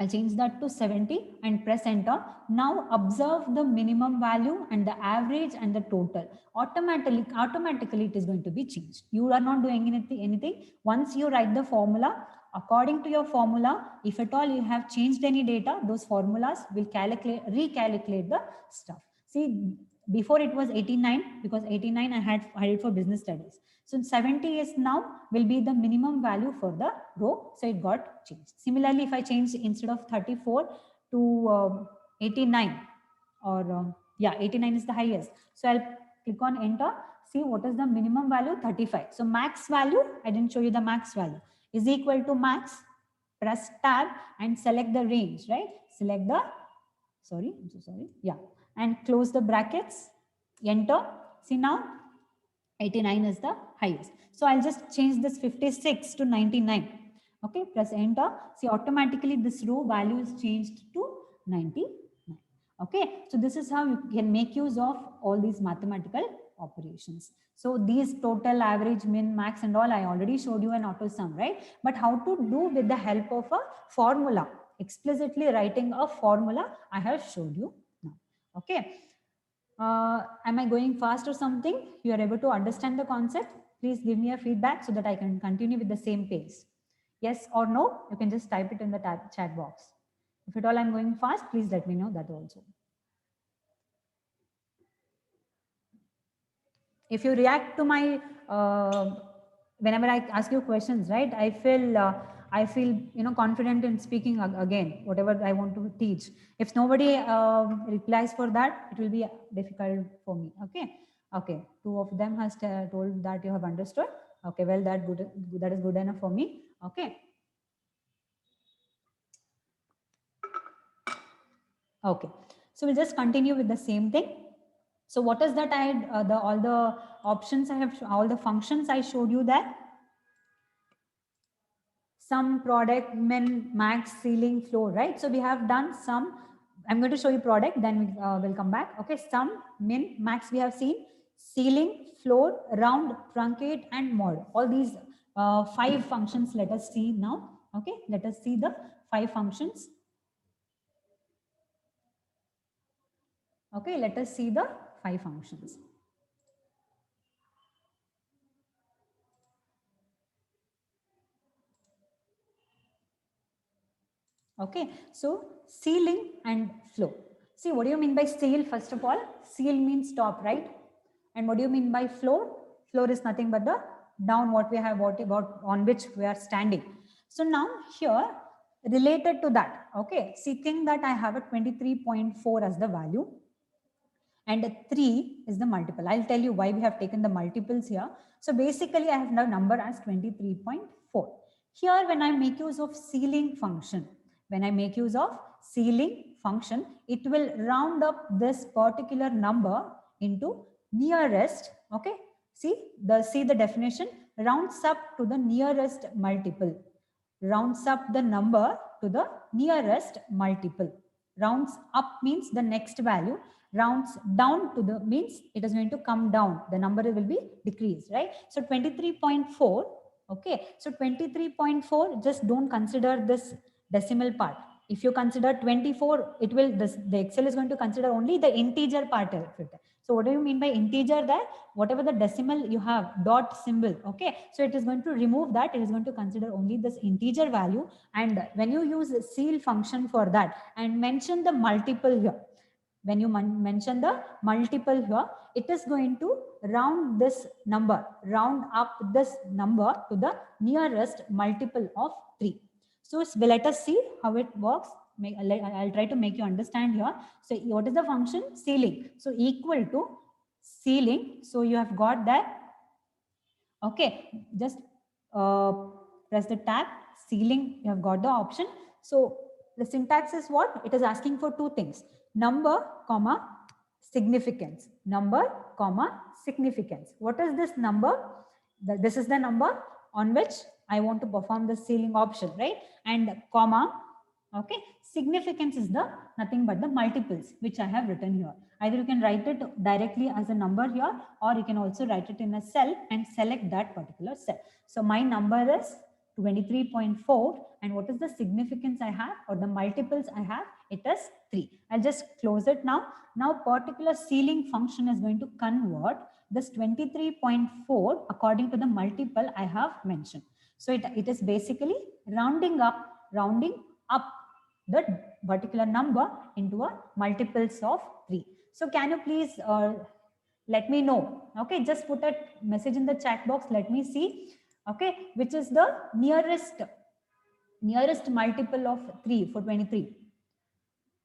I'll change that to 70 and press enter. Now observe the minimum value and the average and the total. Automatically it is going to be changed. You are not doing anything. Once you write the formula, according to your formula, if at all you have changed any data, those formulas will recalculate the stuff. See, before it was 89 because 89 I had it for business studies. So 70 is now will be the minimum value for the row. So it got changed. Similarly, if I change instead of 34 to 89 or 89 is the highest. So I'll click on enter. See what is the minimum value? 35. So max value, I didn't show you the max value, is equal to max. Press tab and select the range, right? Select the, sorry, I'm so sorry. Yeah. And close the brackets, enter. See now 89 is the highest. So I'll just change this 56 to 99. Okay, press enter. See, automatically this row value is changed to 99. Okay, so this is how you can make use of all these mathematical operations. So these total, average, min, max and all, I already showed you an auto sum, right? But how to do with the help of a formula, explicitly writing a formula, I have showed you now. Okay. Am I going fast or something? You are able to understand the concept? Please give me a feedback so that I can continue with the same pace. Yes or no? You can just type it in the chat box. If at all I'm going fast, please let me know that also. If you react to my, whenever I ask you questions, right? I feel confident in speaking again, whatever I want to teach. If nobody replies for that, it will be difficult for me. Okay. 2 of them has told that you have understood. Okay, well, that is good enough for me. Okay. Okay. So we'll just continue with the same thing. So what is that? All the options I have, all the functions I showed you that. Sum, product, min, max, ceiling, floor, right? So we have done sum. I'm going to show you product, then we'll come back. Okay, sum, min, max we have seen. Ceiling, floor, round, truncate, and mod. All these 5 functions let us see now. Okay, let us see the 5 functions. Okay, let us see the 5 functions. Okay, so ceiling and floor. See, what do you mean by ceil? First of all, ceil means top, right? And what do you mean by floor? Floor is nothing but the down what we have, on which we are standing. So now here, related to that, okay, see, think that I have a 23.4 as the value and a 3 is the multiple. I'll tell you why we have taken the multiples here. So basically I have now number as 23.4. Here when I make use of ceiling function, it will round up this particular number into nearest, okay? See the definition, rounds up to the nearest multiple. Rounds up the number to the nearest multiple. Rounds up means the next value. Rounds down to the means it is going to come down. The number will be decreased, right? So 23.4. Okay. So 23.4, just don't consider this decimal part. If you consider 24, it will, the Excel is going to consider only the integer part of it. So what do you mean by integer there? Whatever the decimal you have, dot symbol, okay? So it is going to remove that. It is going to consider only this integer value. And when you use a ceil function for that and mention the multiple here, when you mention the multiple here, it is going to round this number, round up this number to the nearest multiple of 3. So let us see how it works. I'll try to make you understand here. So what is the function? Ceiling. So equal to ceiling. So you have got that. Okay, just press the tab, ceiling, you have got the option. So the syntax is what? It is asking for two things, number, comma, significance. Number, comma, significance. What is this number? This is the number on which I want to perform the ceiling option, right? And comma, okay, significance is the nothing but the multiples which I have written here. Either you can write it directly as a number here, or you can also write it in a cell and select that particular cell. So my number is 23.4, and what is the significance I have, or the multiples I have? It is 3. I'll just close it now. Now particular ceiling function is going to convert this 23.4 according to the multiple I have mentioned. So it is basically rounding up the particular number into a multiples of 3. So can you please let me know? Okay, just put a message in the chat box. Let me see. Okay, which is the nearest multiple of 3 for 23.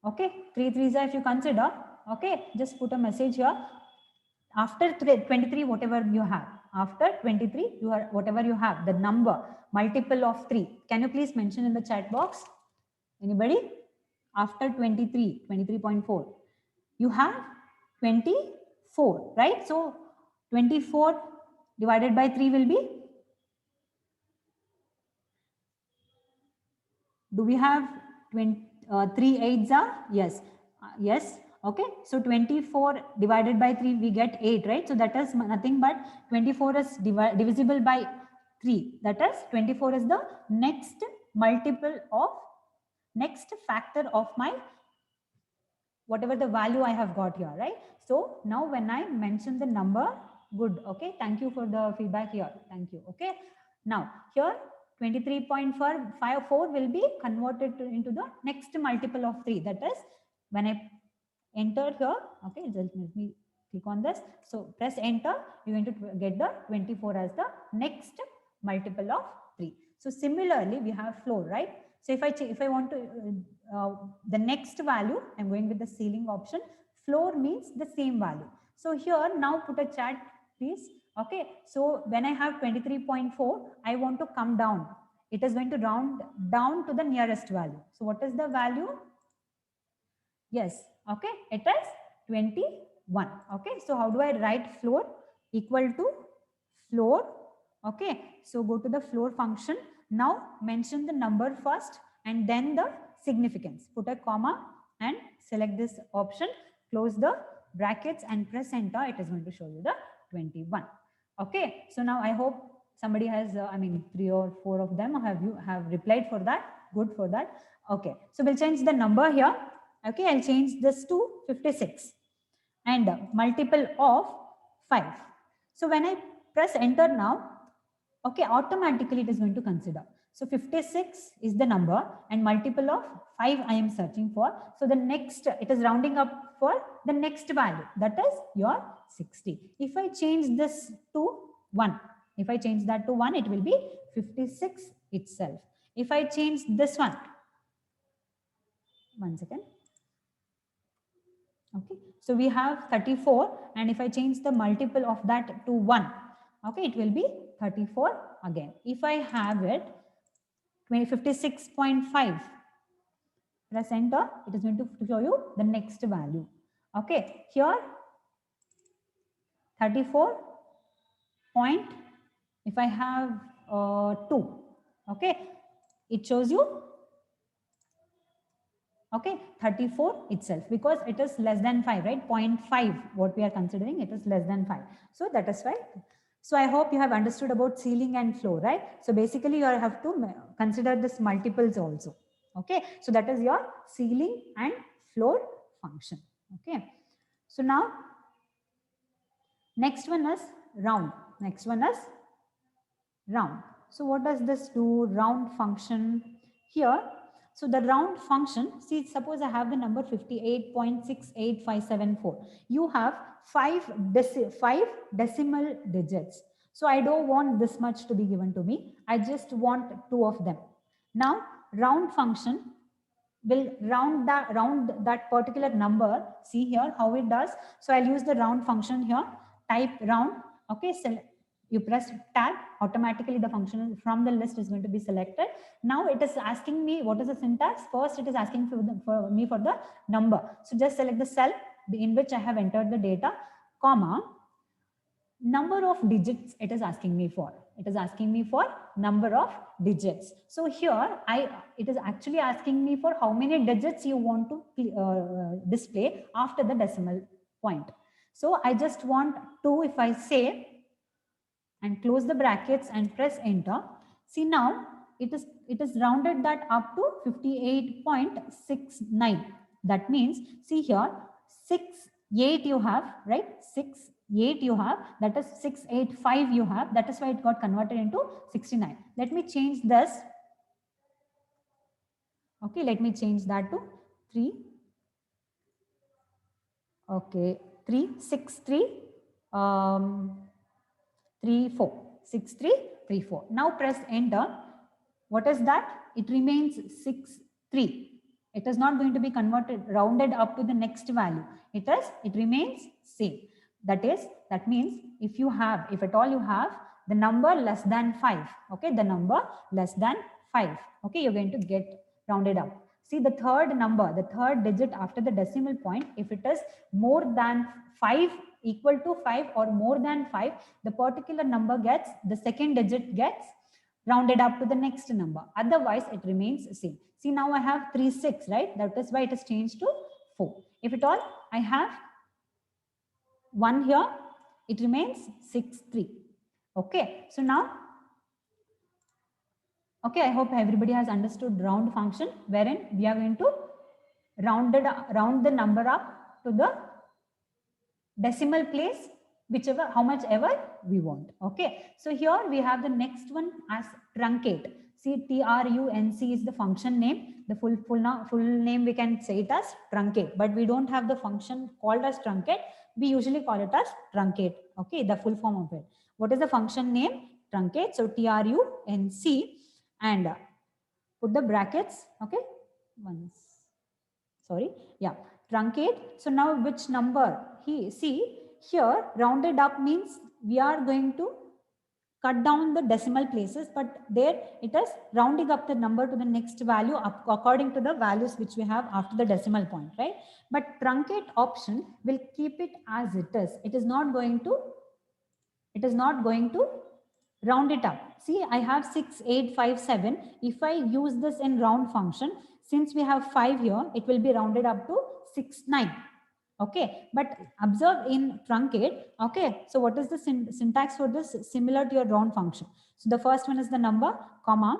Okay, 3 3s if you consider. Okay, just put a message here. After 23, whatever you have. After 23, you are whatever you have, the number multiple of 3. Can you please mention in the chat box? Anybody? After 23, 23.4, you have 24, right? So 24 divided by 3 will be, do we have 3 8s are? Yes. Yes. Okay. So 24 divided by 3, we get 8, right? So that is nothing but 24 is divisible by 3. That is 24 is the next multiple of, next factor of my whatever the value I have got here, right? So now when I mention the number, good. Okay. Thank you for the feedback here. Thank you. Okay. Now here 23.54 will be converted into the next multiple of 3. That is when I enter here. Okay. Just let me click on this. So press enter. You're going to get the 24 as the next multiple of 3. So similarly, we have floor, right? So if I want to the next value, I'm going with the ceiling option. Floor means the same value. So here now put a chat, please. Okay. So when I have 23.4, I want to come down. It is going to round down to the nearest value. So what is the value? Yes. Okay. It is 21. Okay. So how do I write floor? Equal to floor. Okay. So go to the floor function. Now mention the number first and then the significance. Put a comma and select this option. Close the brackets and press enter. It is going to show you the 21. Okay. So now I hope somebody has, 3 or 4 of them have replied for that. Good for that. Okay. So we'll change the number here. Okay. I'll change this to 56 and multiple of 5. So when I press enter now, okay, automatically it is going to consider. So 56 is the number and multiple of 5 I am searching for. So the next, it is rounding up for the next value, that is your 60. If I change this to 1, if I change that to 1, it will be 56 itself. If I change this one second. Okay, so we have 34, and if I change the multiple of that to 1, okay, it will be 34 again. If I have it 56.5, press enter, it is going to show you the next value. Okay, here 34 point, if I have 2, okay, it shows you, okay, 34 itself, because it is less than 5, right? 0.5 what we are considering, it is less than 5. So that is why. So I hope you have understood about ceiling and floor, right? So basically you have to consider this multiples also. Okay, so that is your ceiling and floor function. Okay, so now next one is round. Next one is round. So what does this do? Round function here. So the round function, see, suppose I have the number 58.68574. You have 5 decimal digits. So I don't want this much to be given to me. I just want 2 of them. Now round function will round that particular number. See here how it does. So I'll use the round function here. Type round. Okay, so you press tab, automatically the function from the list is going to be selected. Now it is asking me what is the syntax. First it is asking for me for the number. So just select the cell in which I have entered the data, comma, number of digits it is asking me for. It is asking me for number of digits. So here it is actually asking me for how many digits you want to display after the decimal point. So I just want 2. If I say and close the brackets and press enter, see now it is rounded that up to 58.69. That means, see here, 6 8 you have, right? 6 8 you have, that is 685 you have, that is why it got converted into 69. Let me change this. Okay, let me change that to 3. Okay, 3 6 3 3 4 6 3 3 4. Now press enter. What is that? It remains 6 3. It is not going to be converted, rounded up to the next value. It remains same. That means if at all you have the number less than 5, okay, the number less than 5, okay, you're going to get rounded up. See the third number, the third digit after the decimal point, if it is more than 5, equal to 5 or more than 5, the particular number gets, the second digit gets rounded up to the next number. Otherwise, it remains same. See, now I have 3 6, right? That is why it is changed to 4. If at all I have 1 here, it remains 6 3. Okay, so now, okay, I hope everybody has understood round function, wherein we are going to round the number up to the decimal place, whichever, how much ever we want. Okay, so here we have the next one as truncate. See, TRUNC is the function name. The full name we can say it as truncate, but we don't have the function called as truncate. We usually call it as truncate. Okay, the full form of it. What is the function name? Truncate. So TRUNC, and put the brackets. Okay, truncate. So now which number? See here, rounded up means we are going to cut down the decimal places, but there it is rounding up the number to the next value up according to the values which we have after the decimal point, right? But truncate option will keep it as it is. It is not going to round it up. See, I have 6 8 5 7. If I use this in round function, since we have 5 here, it will be rounded up to 6 9. Okay, but observe in truncate. Okay, so what is the syntax for this? Similar to your round function. So the first one is the number, comma,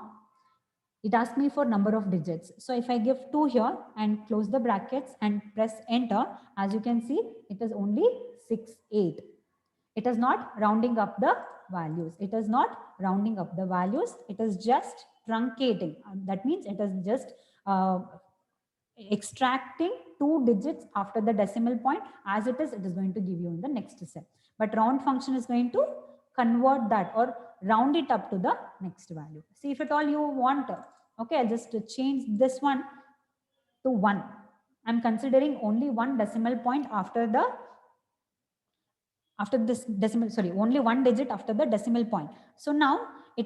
it asks me for number of digits. So if I give 2 here and close the brackets and press enter, as you can see, it is only 6 8. It is not rounding up the values. It is not rounding up the values. It is just truncating. That means it is just extracting 2 digits after the decimal point. As it is going to give you in the next step. But round function is going to convert that or round it up to the next value. See, if at all you want, okay, I'll just change this one to 1. I'm considering only one decimal point after this decimal, only one digit after the decimal point. So now it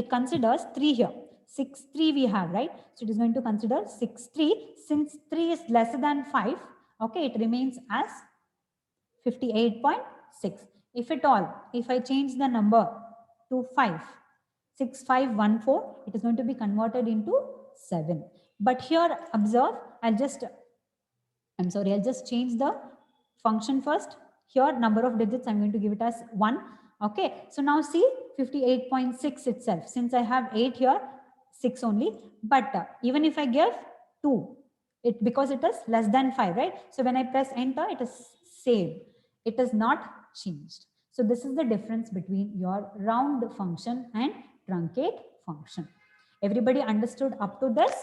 considers 3 here. 6 3 we have, right? So it is going to consider 6 3. Since 3 is lesser than 5, okay, it remains as 58.6. If at all, if I change the number to 5, 6 5 1 4, it is going to be converted into 7. But here observe, I'll just change the function first. Here number of digits I'm going to give it as 1. Okay, so now see 58.6 itself. Since I have 8 here, 6 only, but even if I give 2, because it is less than 5, right? So when I press enter, it is same. It is not changed. So this is the difference between your round function and truncate function. Everybody understood up to this?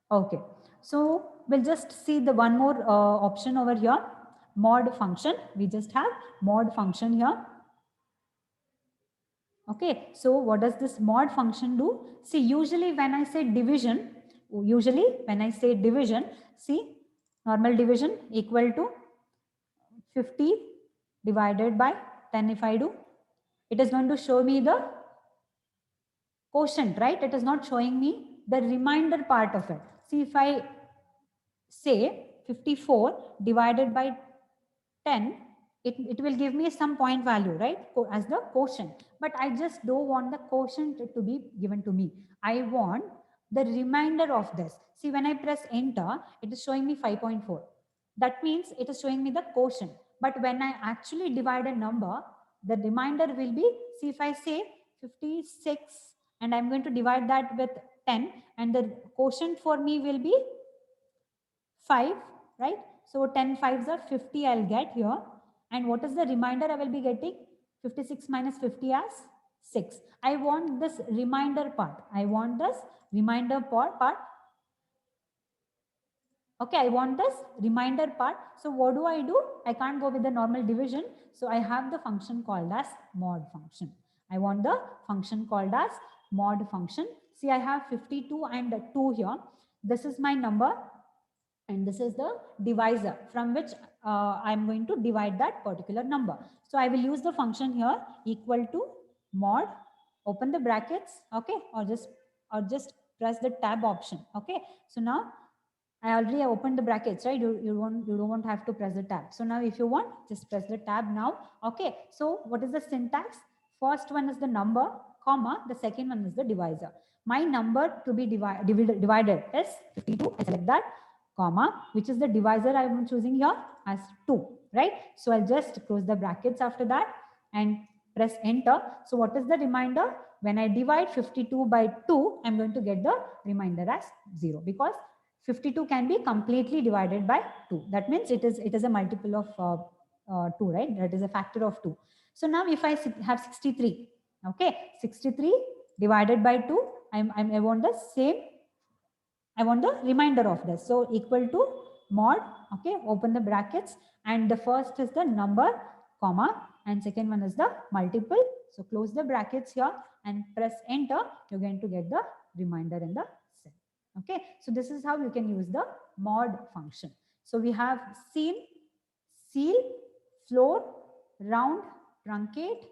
Okay, so we'll just see the one more option over here, mod function. We just have mod function here. Okay, so what does this mod function do? See, usually when I say division, see, normal division equal to 50 divided by 10 if I do, it is going to show me the quotient, right? It is not showing me the remainder part of it. See, if I say 54 divided by 10, it will give me some point value, right, as the quotient. But I just don't want the quotient to be given to me. I want the remainder of this. See, when I press enter, it is showing me 5.4. That means it is showing me the quotient. But when I actually divide a number, the remainder will be, see, if I say 56 and I'm going to divide that with 10, and the quotient for me will be 5, right? So 10 fives are 50 I'll get here. And what is the remainder I will be getting? 56 minus 50 as 6. I want this remainder part. Okay, I want this remainder part. So what do? I can't go with the normal division. So I have the function called as mod function. I want the function called as mod function. See, I have 52 and 2 here. This is my number. And this is the divisor from which I'm going to divide that particular number. So I will use the function here equal to mod, open the brackets, okay, or just press the tab option. Okay, so now I already opened the brackets, right? You don't want to have to press the tab. So now if you want, just press the tab now. Okay, so what is the syntax? First one is the number, comma, the second one is the divisor. My number to be divided is 52. I select that, comma, which is the divisor I am choosing here as 2, right? So I'll just close the brackets after that and press enter. So what is the remainder? When I divide 52 by 2, I'm going to get the remainder as 0, because 52 can be completely divided by 2. That means it is a multiple of 2, right? That is a factor of 2. So now if I have 63, okay, 63 divided by 2, I want the same, I want the remainder of this. So equal to mod, okay, open the brackets, and the first is the number, comma, and second one is the multiple. So close the brackets here and press enter. You're going to get the remainder in the cell. Okay, so this is how you can use the mod function. So we have seen seal, floor, round, truncate,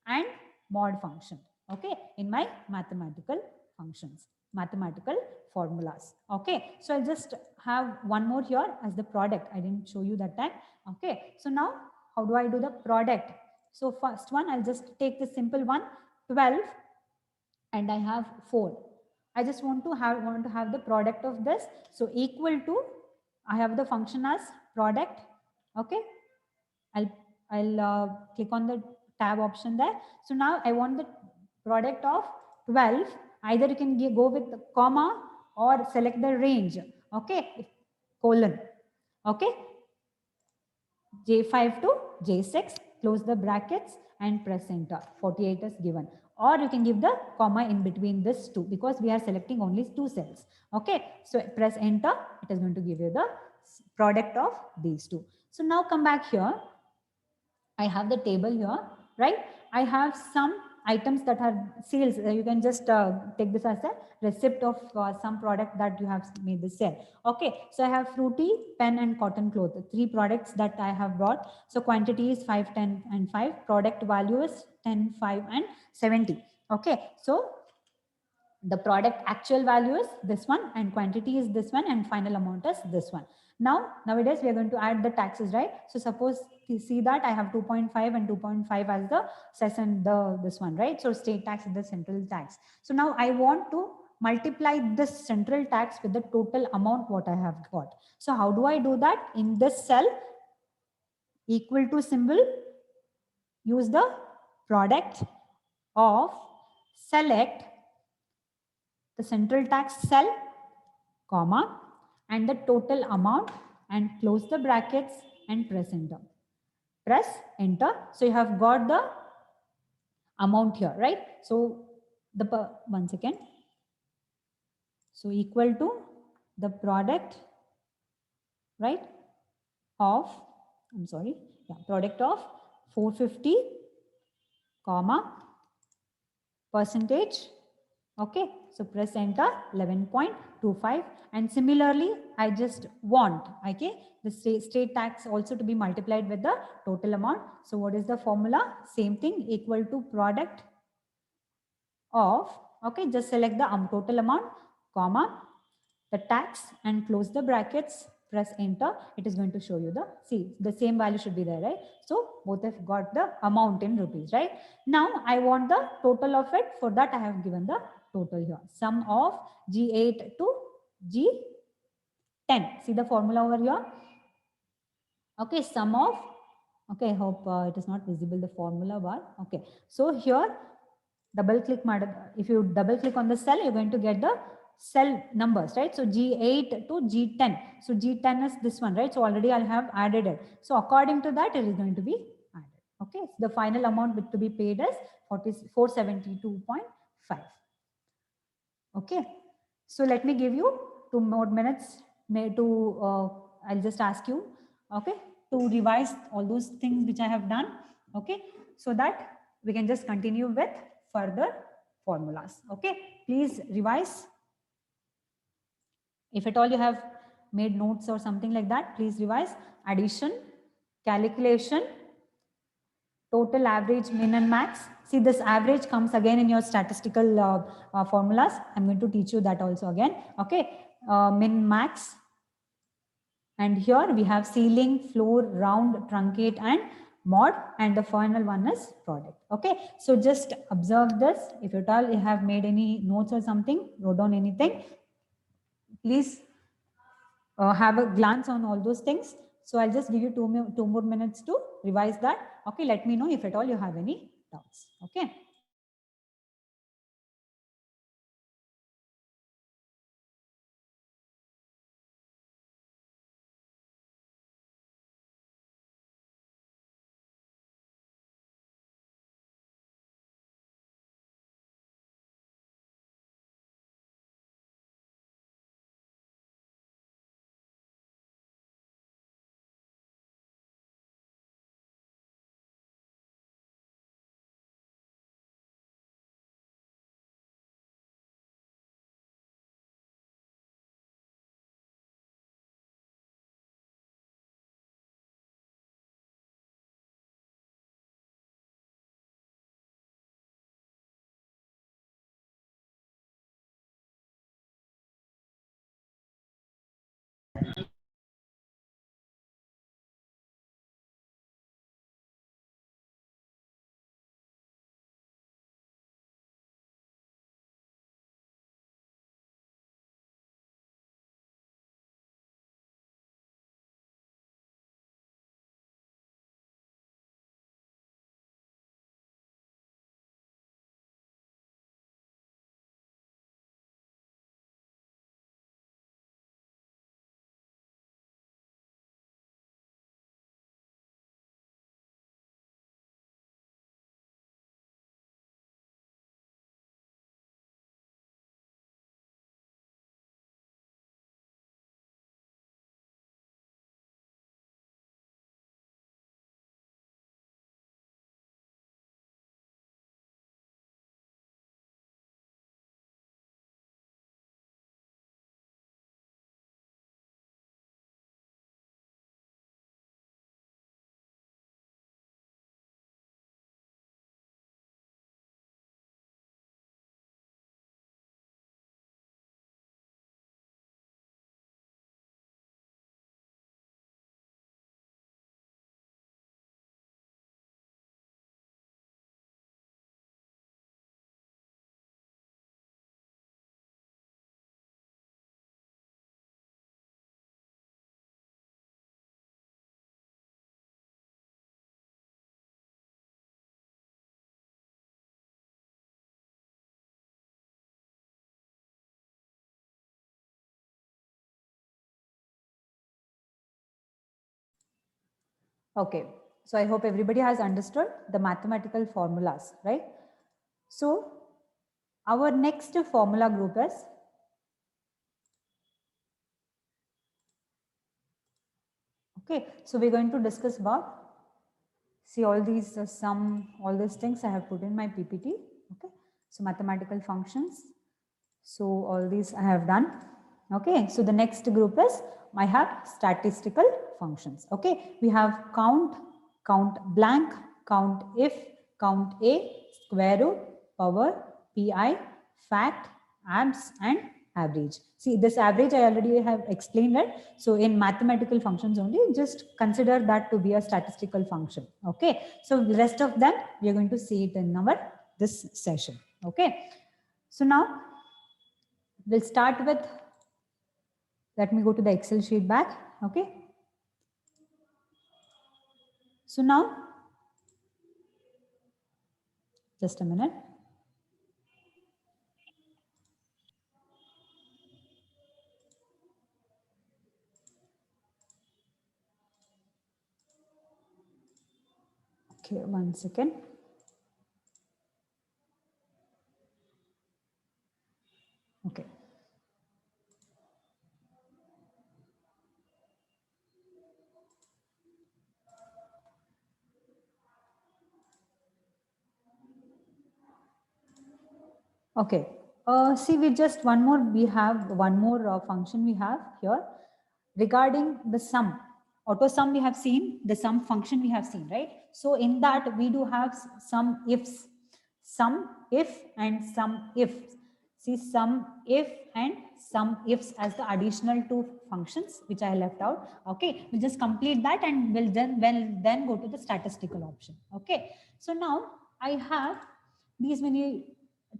and mod function. Okay, in my mathematical functions, mathematical formulas. Okay, so I'll just have one more here as the product. I didn't show you that time. Okay, so now how do I do the product? So first one, I'll just take the simple one, 12, and I have 4. I just want to have the product of this. So equal to, I have the function as product. Okay, I'll click on the tab option there. So now I want the product of 12. Either you can go with the comma or select the range. Okay, colon. Okay, J5 to J6, close the brackets and press enter. 48 is given. Or you can give the comma in between this two, because we are selecting only 2 cells. Okay, so press enter. It is going to give you the product of these two. So now come back here. I have the table here, right? I have some items that are sales. You can just take this as a receipt of some product that you have made the sale. Okay, so I have fruity, pen, and cotton cloth, 3 products that I have brought. So quantity is 5, 10, and 5. Product value is 10, 5, and 70. Okay, so the product actual value is this one, and quantity is this one, and final amount is this one. Now, nowadays we are going to add the taxes, right? So suppose you see that I have 2.5 and 2.5 as the cess and this one, right? So state tax is the central tax. So now I want to multiply this central tax with the total amount what I have got. So how do I do that? In this cell, equal to symbol, use the product of, select the central tax cell, comma, and the total amount, and close the brackets and press enter. Press enter. So you have got the amount here, right? So the one second. So equal to the product, right, of, I'm sorry, yeah, product of 450, comma, percentage. Okay, so press enter 11.25, and similarly I just want, okay, the state tax also to be multiplied with the total amount. So what is the formula? Same thing, equal to product of, okay, just select the total amount, comma, the tax, and close the brackets, press enter. It is going to show you the, see, the same value should be there, right? So both have got the amount in rupees, right? Now I want the total of it. For that I have given the total here, sum of G8 to G10. See the formula over here. Okay, sum of, okay, I hope it is not visible, the formula bar. Okay, so here double click, if you double click on the cell, you're going to get the cell numbers, right? So G8 to G10. So G10 is this one, right? So already I have added it. So according to that, it is going to be added. Okay, so the final amount to be paid is 472.5. Okay, so let me give you 2 more minutes to, I'll just ask you, okay, to revise all those things which I have done, okay, so that we can just continue with further formulas. Okay, please revise. If at all you have made notes or something like that, please revise. Addition, calculation, total, average, min and max. See, this average comes again in your statistical formulas. I'm going to teach you that also again. Okay, min, max. And here we have ceiling, floor, round, truncate and mod, and the final one is product. Okay, so just observe this. If at all you have made any notes or something, wrote down anything, please have a glance on all those things. So I'll just give you two more minutes to revise that. Okay, let me know if at all you have any doubts. Okay. Okay, so I hope everybody has understood the mathematical formulas, right? So our next formula group is, okay, so we're going to discuss about, see all these sum, all these things I have put in my PPT. Okay, So mathematical functions. So all these I have done. Okay, so the next group is I have statistical functions. Okay, we have count, count blank, count if, count a, square root, power, pi, fact, abs, and average. See, this average I already have explained, right? So in mathematical functions only, just consider that to be a statistical function. Okay, so the rest of them we are going to see it in our this session. Okay, so now we'll start with, let me go to the Excel sheet back. Okay, so now just a minute. Okay, 1 second. Okay. Okay. See, we just one more, we have one more function we have here regarding the sum. Auto sum we have seen, the sum function we have seen, right? So in that we do have some ifs, sum if and sum if. See, sum if and sum ifs as the additional two functions which I left out. Okay, we'll just complete that and we'll then go to the statistical option. Okay, so now I have these many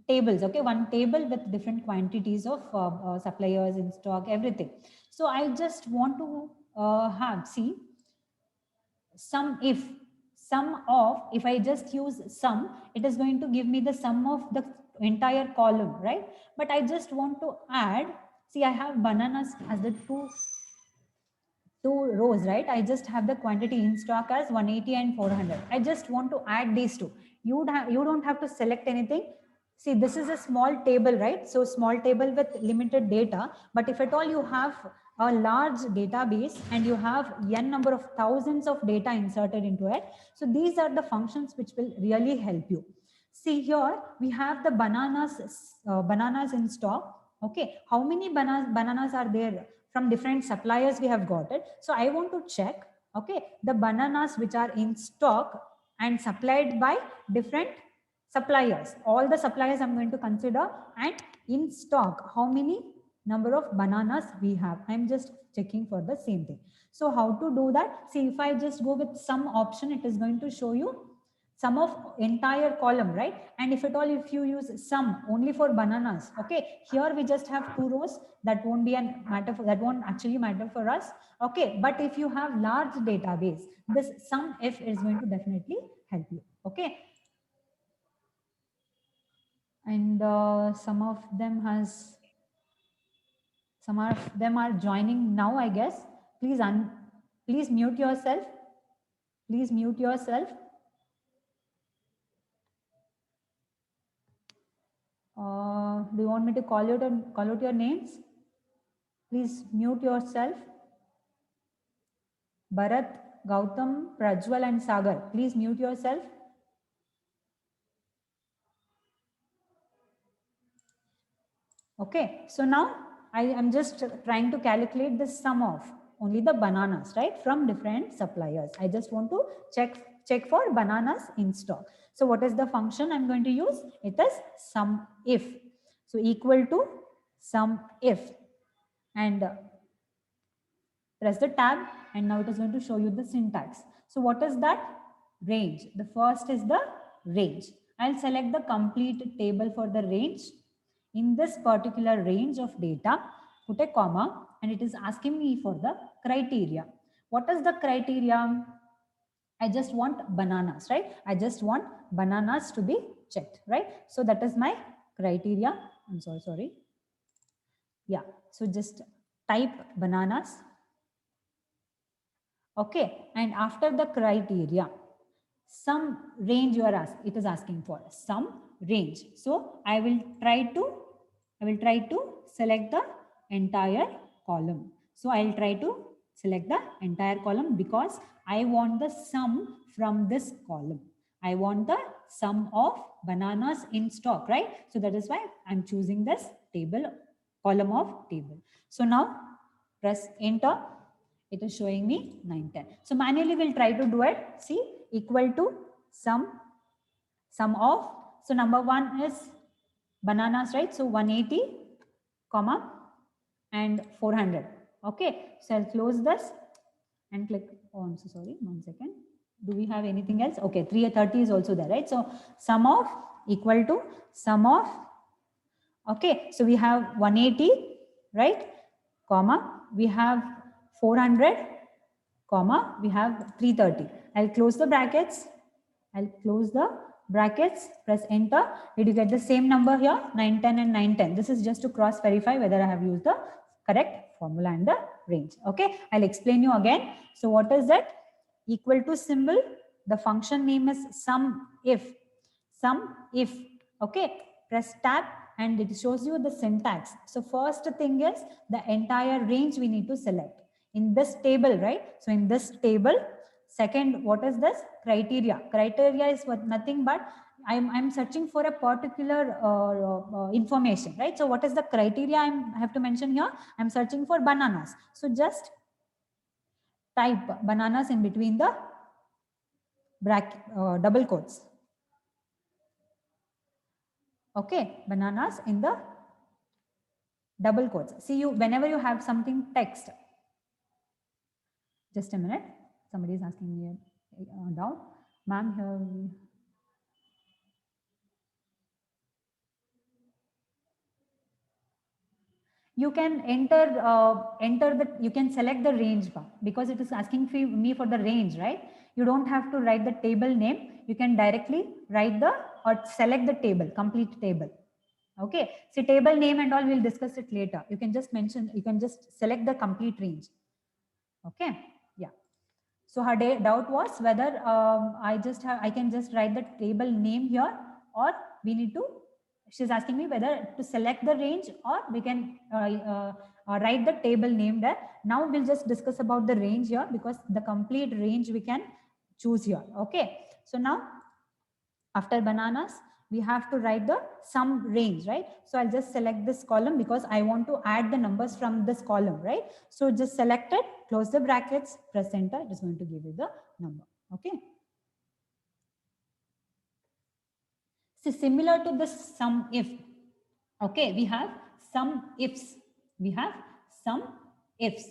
tables. Okay, one table with different quantities of suppliers in stock, everything. So I just want to have, see, sum if, sum of, if I just use sum, it is going to give me the sum of the entire column, right? But I just want to add, see, I have bananas as the two rows, right? I just have the quantity in stock as 180 and 400. I just want to add these two. You don't have to select anything. See, this is a small table, right? So small table with limited data. But if at all you have a large database and you have n number of thousands of data inserted into it, so these are the functions which will really help you. See, here we have the bananas in stock. Okay, how many bananas are there? From different suppliers we have got it. So I want to check, okay, the bananas which are in stock and supplied by different suppliers. All the suppliers I'm going to consider, and in stock, how many number of bananas we have. I'm just checking for the same thing. So how to do that? See, if I just go with sum option, it is going to show you sum of entire column, right? And if at all, if you use sum only for bananas, okay, here we just have two rows, that won't be a matter for, that won't actually matter for us. Okay, but if you have large database, this sum if is going to definitely help you. Okay, and some of them are joining now, I guess. Please mute yourself. Please mute yourself. Do you want me to call out your names? Please mute yourself. Bharat, Gautam, Prajwal, and Sagar, please mute yourself. Okay, so now I am just trying to calculate the sum of only the bananas, right, from different suppliers. I just want to check for bananas in stock. So what is the function I'm going to use? It is sum if. So equal to sum if, and press the tab, and now it is going to show you the syntax. So what is that? Range. The first is the range. I'll select the complete table for the range. In this particular range of data, put a comma, and it is asking me for the criteria. What is the criteria? I just want bananas, right? I just want bananas to be checked, right? So that is my criteria. I'm sorry. Yeah, so just type bananas. Okay, and after the criteria, some range it is asking for some range. So I will try to select the entire column. So I'll try to select the entire column because I want the sum from this column. I want the sum of bananas in stock, right? So that is why I'm choosing this table, column of table. So now press enter. It is showing me 9, 10. So manually we'll try to do it. See, equal to sum of, so number 1 is bananas, right? So 180, comma, and 400. Okay, so I'll close this and click. Oh, I'm so sorry. 1 second. Do we have anything else? Okay, 330 is also there, right? So sum of equal to sum of. Okay, so we have 180, right? Comma, we have 400, comma, we have 330. I'll close the brackets. I'll close the brackets, press enter. Did you get the same number here? 910 and 910. This is just to cross verify whether I have used the correct formula and the range. Okay, I'll explain you again. So what is that? Equal to symbol. The function name is sum if. Sum if. Okay, press tab and it shows you the syntax. So first thing is the entire range we need to select in this table, right? So in this table, second, what is this? Criteria. Criteria is what, nothing but I'm searching for a particular information, right? So what is the criteria I have to mention here? I'm searching for bananas. So just type bananas in between the bracket, double quotes. Okay, bananas in the double quotes. See, you whenever you have something text. Just a minute. Somebody is asking me a doubt. Ma'am, here. You can you can select the range bar because it is asking me for the range, right? You don't have to write the table name. You can directly write or select the table, complete table. Okay. See, table name and all, we'll discuss it later. You can just select the complete range. Okay. Yeah. So her doubt was whether I can just write the table name here, or we need to, she's asking me whether to select the range or we can write the table name there. Now we'll just discuss about the range here because the complete range we can choose here. Okay. So now after bananas, we have to write the sum range, right? So I'll just select this column because I want to add the numbers from this column, right? So just select it, close the brackets, press enter. It is going to give you the number. Okay. So similar to the sum if. Okay, we have sum ifs. We have sum ifs.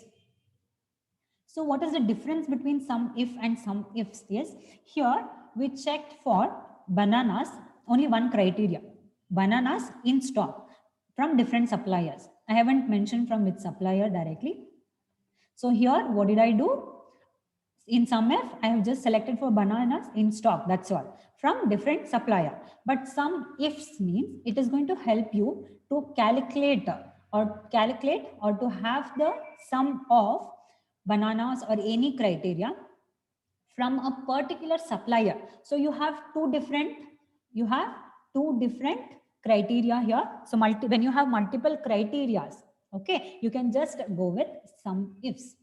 So what is the difference between sum if and sum ifs is, here we checked for bananas, only one criteria, bananas in stock from different suppliers. I haven't mentioned from which supplier directly. So here, what did I do? In sum if, I have just selected for bananas in stock, that's all, from different supplier. But sum ifs means it is going to help you to calculate or to have the sum of bananas or any criteria from a particular supplier. So you have two different criteria here. So when you have multiple criterias, okay, you can just go with sum ifs.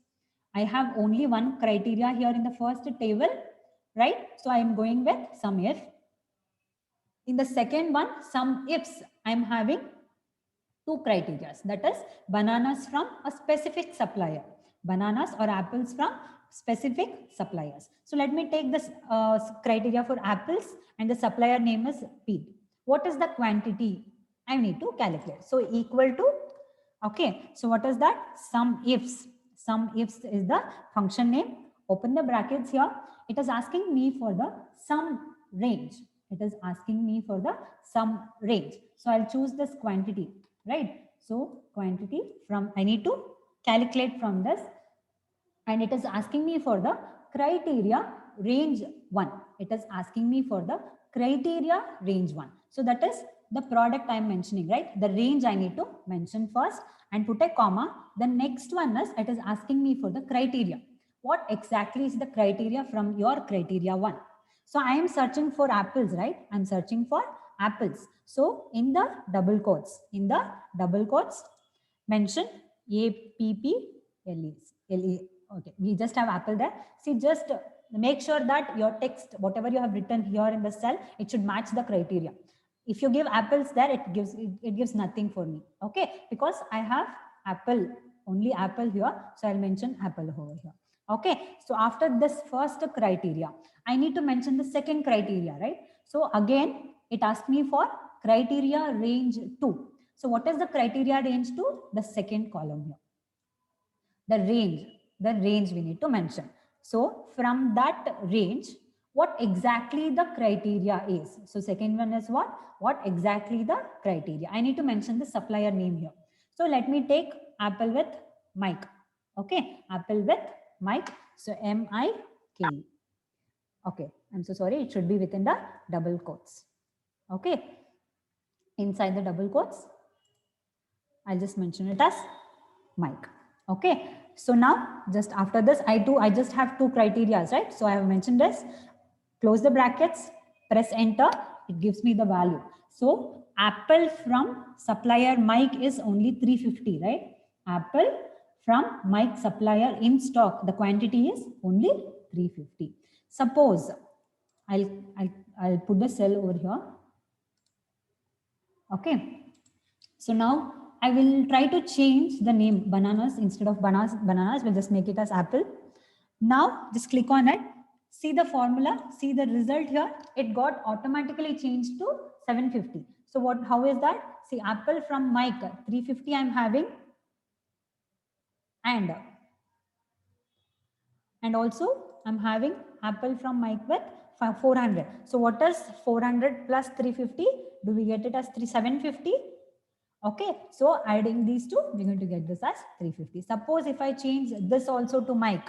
I have only one criteria here in the first table, right? So I am going with sum if. In the second one, sum ifs, I am having two criteria, that is bananas from a specific supplier, bananas or apples from specific suppliers. So let me take this criteria for apples and the supplier name is P. What is the quantity I need to calculate? So equal to, okay, so what is that? Sum ifs. Sum ifs is the function name. Open the brackets here. It is asking me for the sum range. It is asking me for the sum range. So I'll choose this quantity, right? So quantity from, I need to calculate from this, and it is asking me for the criteria range 1. It is asking me for the criteria range 1. So that is the product I am mentioning, right? The range I need to mention first and put a comma. The next one is, it is asking me for the criteria. What exactly is the criteria from your criteria 1? So I am searching for apples, right? I'm searching for apples. So in the double quotes, mention APPLE. Okay, we just have apple there. See, just make sure that your text, whatever you have written here in the cell, it should match the criteria. If you give apples there, it gives nothing for me. Okay, because I have apple, only apple here, so I'll mention apple over here. Okay, so after this first criteria, I need to mention the second criteria, right? So again, it asked me for criteria range 2. So what is the criteria range 2? The second column here. The range we need to mention. So from that range, what exactly the criteria is. So second one is what exactly the criteria. I need to mention the supplier name here. So let me take Apple with Mike. Okay, Apple with Mike. So M-I-K-E. Okay, I'm so sorry. It should be within the double quotes. Okay, inside the double quotes, I'll just mention it as Mike. Okay, so now just after this, I just have two criteria, right? So I have mentioned this, close the brackets, press enter, it gives me the value. So Apple from supplier Mike is only 350, right? Apple from Mike supplier in stock, the quantity is only 350. Suppose I'll put the cell over here. Okay, so now I will try to change the name bananas. Instead of bananas, we'll just make it as apple. Now just click on it. See the formula, see the result here. It got automatically changed to 750. So how is that? See, apple from Mike, 350 I'm having. And also I'm having apple from Mike with 400. So what is 400 plus 350? Do we get it as 750? Okay, so adding these two, we're going to get this as 350. Suppose if I change this also to Mike.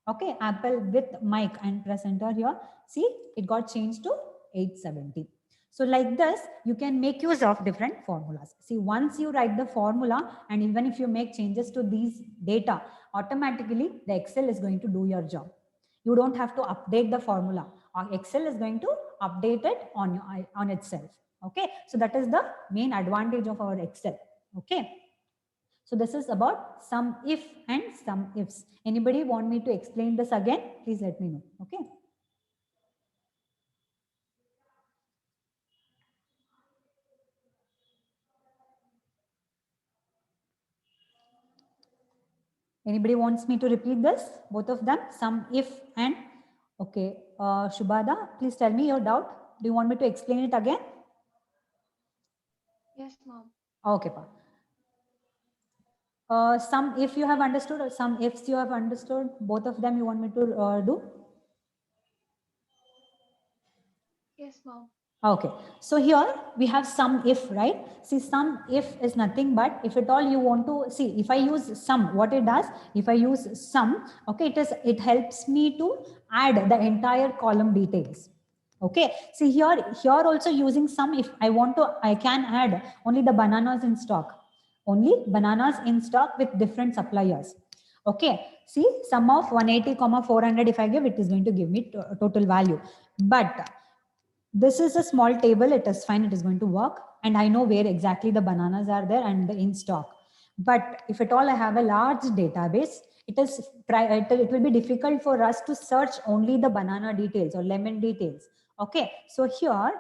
Okay, Apple with Mike and press enter here. See, it got changed to 870. So like this, you can make use of different formulas. See, once you write the formula and even if you make changes to these data, automatically the Excel is going to do your job. You don't have to update the formula. Excel is going to update it on itself. Okay, so that is the main advantage of our Excel. Okay, so this is about sum if and sum ifs. Anybody want me to explain this again? Please let me know. Okay. Anybody wants me to repeat this? Both of them, sum if and okay. Shubhada, please tell me your doubt. Do you want me to explain it again? Yes, ma'am. Okay, pa. Some if you have understood or some ifs you have understood, both of them you want me to do? Yes, ma'am. Okay, so here we have sum if, right? See, sum if is nothing but if at all you want to see, if I use sum, what it does, if I use sum, okay, it helps me to add the entire column details. Okay, see here also using sum, if I want to, I can add only the bananas in stock, only bananas in stock with different suppliers. Okay, see, sum of 180, 400, if I give, it is going to give me total value. But this is a small table, it is fine, it is going to work. And I know where exactly the bananas are there and in stock. But if at all I have a large database, it will be difficult for us to search only the banana details or lemon details. Okay, so here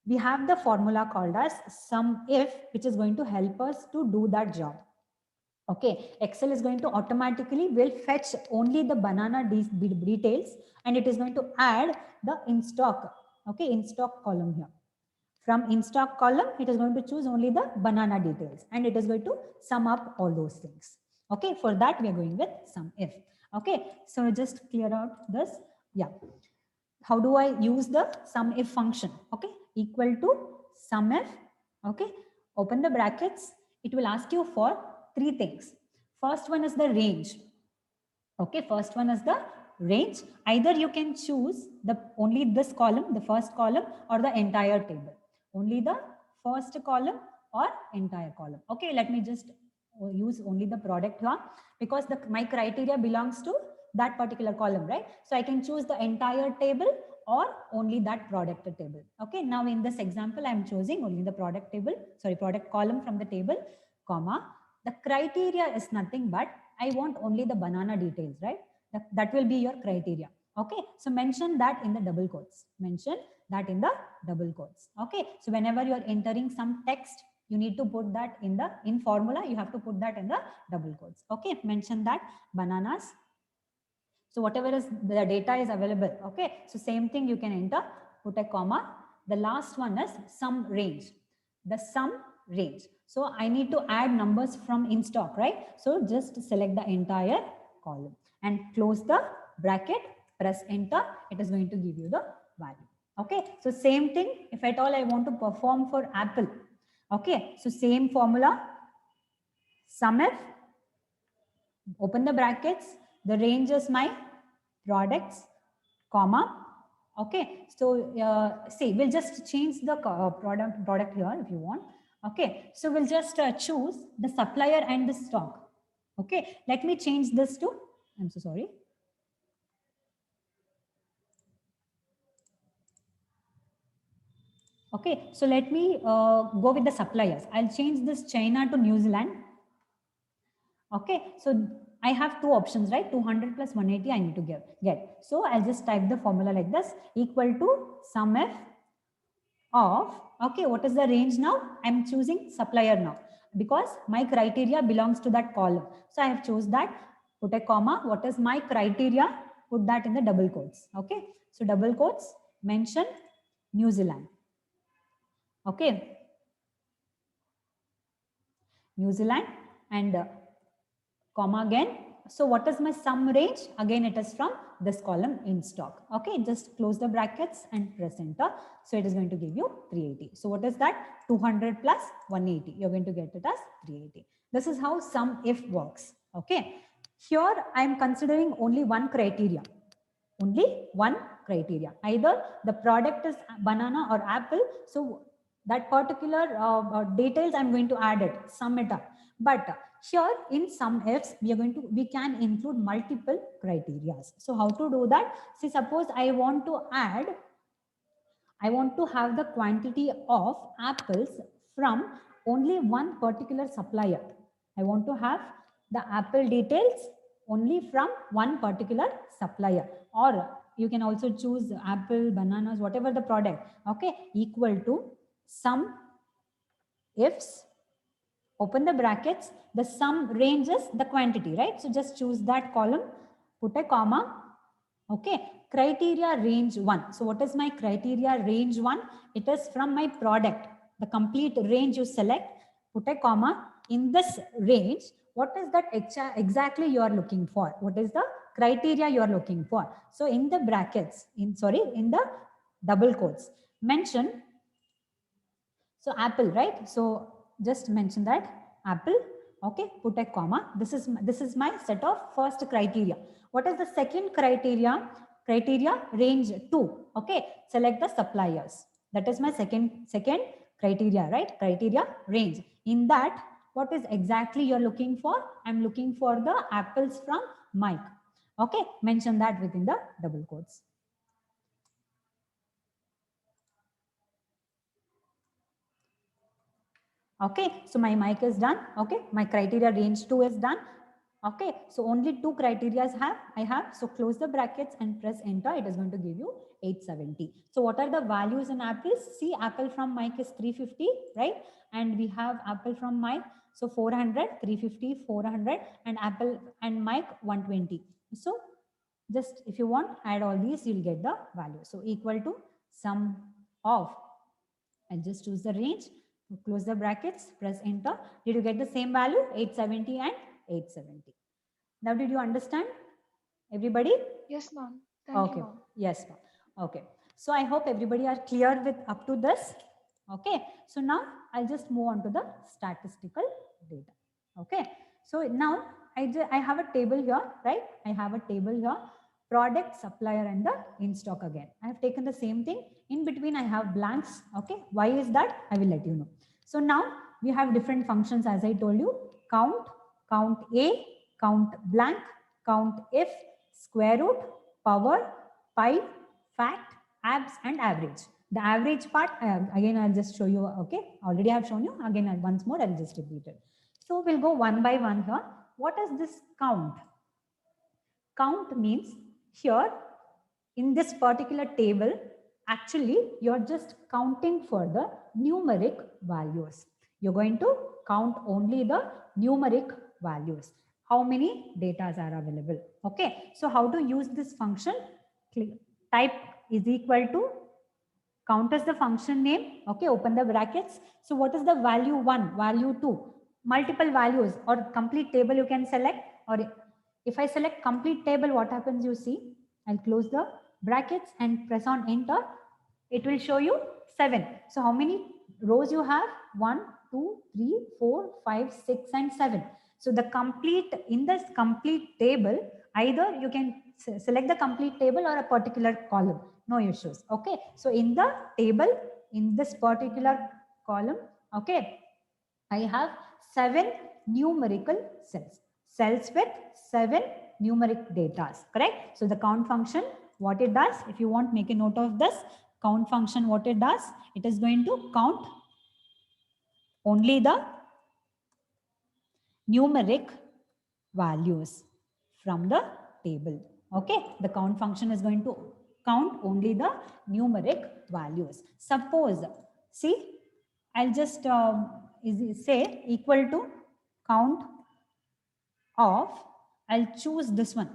we have the formula called as sum if, which is going to help us to do that job. Okay, Excel is going to automatically will fetch only the banana details and it is going to add the in stock. Okay, in stock column here. From in stock column, it is going to choose only the banana details and it is going to sum up all those things. Okay, for that we are going with sum if. Okay, so just clear out this. Yeah. How do I use the sum if function? Okay, equal to sum if. Okay, open the brackets. It will ask you for three things. First one is the range. Okay, first one is the range. Either you can choose the only this column, the first column, or the entire table. Only the first column or entire column. Okay, let me just use only the product here because my criteria belongs to that particular column, right? So I can choose the entire table or only that product table. Okay, now in this example, I'm choosing only the product table, sorry, product column from the table, comma. The criteria is nothing but I want only the banana details, right? That will be your criteria. Okay, so mention that in the double quotes. Mention that in the double quotes. Okay, so whenever you are entering some text, you need to put that in formula. You have to put that in the double quotes. Okay, mention that bananas. So whatever is the data is available. Okay, so same thing you can enter, put a comma. The last one is sum range. The sum range. So I need to add numbers from in stock, right? So just select the entire column and close the bracket, press enter. It is going to give you the value. Okay, so same thing if at all I want to perform for Apple. Okay, so same formula, SUMIF, open the brackets, the range is my products, comma. Okay, so see, we'll just change the product here if you want. Okay, so we'll just choose the supplier and the stock. Okay, let me change this to, I'm so sorry. Okay, so let me go with the suppliers. I'll change this China to New Zealand. Okay, so I have two options, right? 200 plus 180 I need to get. So I'll just type the formula like this, equal to SUMIF of, okay, what is the range now? I'm choosing supplier now because my criteria belongs to that column. So I have choose that, put a comma, what is my criteria? Put that in the double quotes. Okay, so double quotes, mention New Zealand. Okay, New Zealand and comma again. So what is my sum range? Again, it is from this column in stock. Okay, just close the brackets and press enter. So it is going to give you 380. So what is that? 200 plus 180. You're going to get it as 380. This is how sum if works. Okay, here I am considering only one criteria. Only one criteria. Either the product is banana or apple. So that particular details I'm going to add it, sum it up. But here in sum ifs, we can include multiple criteria. So how to do that? See, suppose I want to have the quantity of apples from only one particular supplier. I want to have the apple details only from one particular supplier, or you can also choose apple, bananas, whatever the product. Okay, equal to sum ifs, open the brackets, the sum range is the quantity, right? So just choose that column, put a comma. Okay, criteria range 1. So what is my criteria range 1? It is from my product, the complete range you select, put a comma. In this range, what is that exactly you are looking for? What is the criteria you are looking for? So in the brackets, in the double quotes, mention, so apple, right? So just mention that apple. Okay, put a comma. This is my set of first criteria. What is the second criteria? Criteria range 2. Okay, select the suppliers. That is my second criteria, right? Criteria range. In that, what is exactly you're looking for? I'm looking for the apples from Mike. Okay, mention that within the double quotes. Okay, so my mic is done. Okay, my criteria range 2 is done. Okay, so only two criteria I have. So close the brackets and press enter. It is going to give you 870. So what are the values in apples? See, apple from Mike is 350, right? And we have apple from Mike. So 400, 350, 400, and apple and Mike 120. So just if you want, add all these, you'll get the value. So equal to sum of, and just choose the range. Close the brackets, press enter. Did you get the same value? 870 and 870. Now, did you understand? Everybody? Yes, ma'am. Thank Okay. you, ma'am. Yes, ma'am. Okay. So I hope everybody are clear with up to this. Okay. So now I'll just move on to the statistical data. Okay. So now I have a table here, right? I have a table here. Product, supplier, and the in stock again. I have taken the same thing. In between, I have blanks. Okay. Why is that? I will let you know. So now we have different functions as I told you. Count, count A, count blank, count if, square root, power, pi, fact, abs, and average. The average part, again, I'll just show you. Okay. Already I have shown you. Again, once more, I'll just repeat it. So we'll go one by one here. What is this count? Count means here in this particular table, actually you're just counting for the numeric values. You're going to count only the numeric values. How many datas are available? Okay, so how to use this function? Type is equal to count as the function name. Okay, open the brackets. So what is the value 1, value 2? Multiple values or complete table you can select. Or if I select complete table, what happens you see? I'll close the brackets and press on enter. It will show you 7. So how many rows you have? 1, 2, 3, 4, 5, 6 and 7. So the complete, in this complete table, either you can select the complete table or a particular column. No issues. Okay. So in the table, in this particular column, okay, I have 7 numerical cells. Cells with 7 numeric data. Correct? So the count function, what it does, if you want, make a note of this. Count function, what it does, it is going to count only the numeric values from the table. Okay, the count function is going to count only the numeric values. Suppose, see, I'll just say equal to count of, I'll choose this one.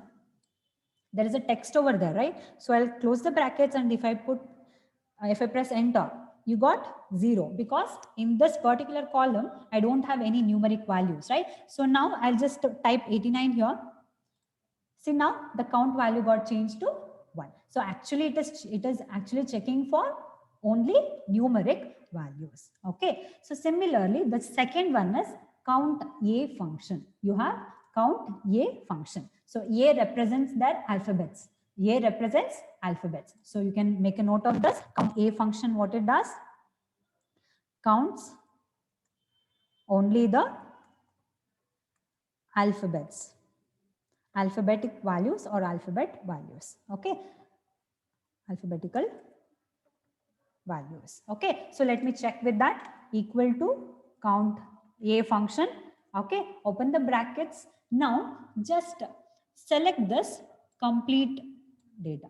There is a text over there, right? So I'll close the brackets, and if I press enter, you got 0 because in this particular column, I don't have any numeric values, right? So now I'll just type 89 here. See, now the count value got changed to 1. So actually it is actually checking for only numeric values. Okay. So similarly, the second one is count A function. You have count A function. So A represents their alphabets. A represents alphabets. So you can make a note of this. Count A function, what it does? Counts only the alphabets. Alphabetic values or alphabet values. Okay. Alphabetical values. Okay. So let me check with that. Equal to count A function. Okay. Open the brackets. Now just select this complete data.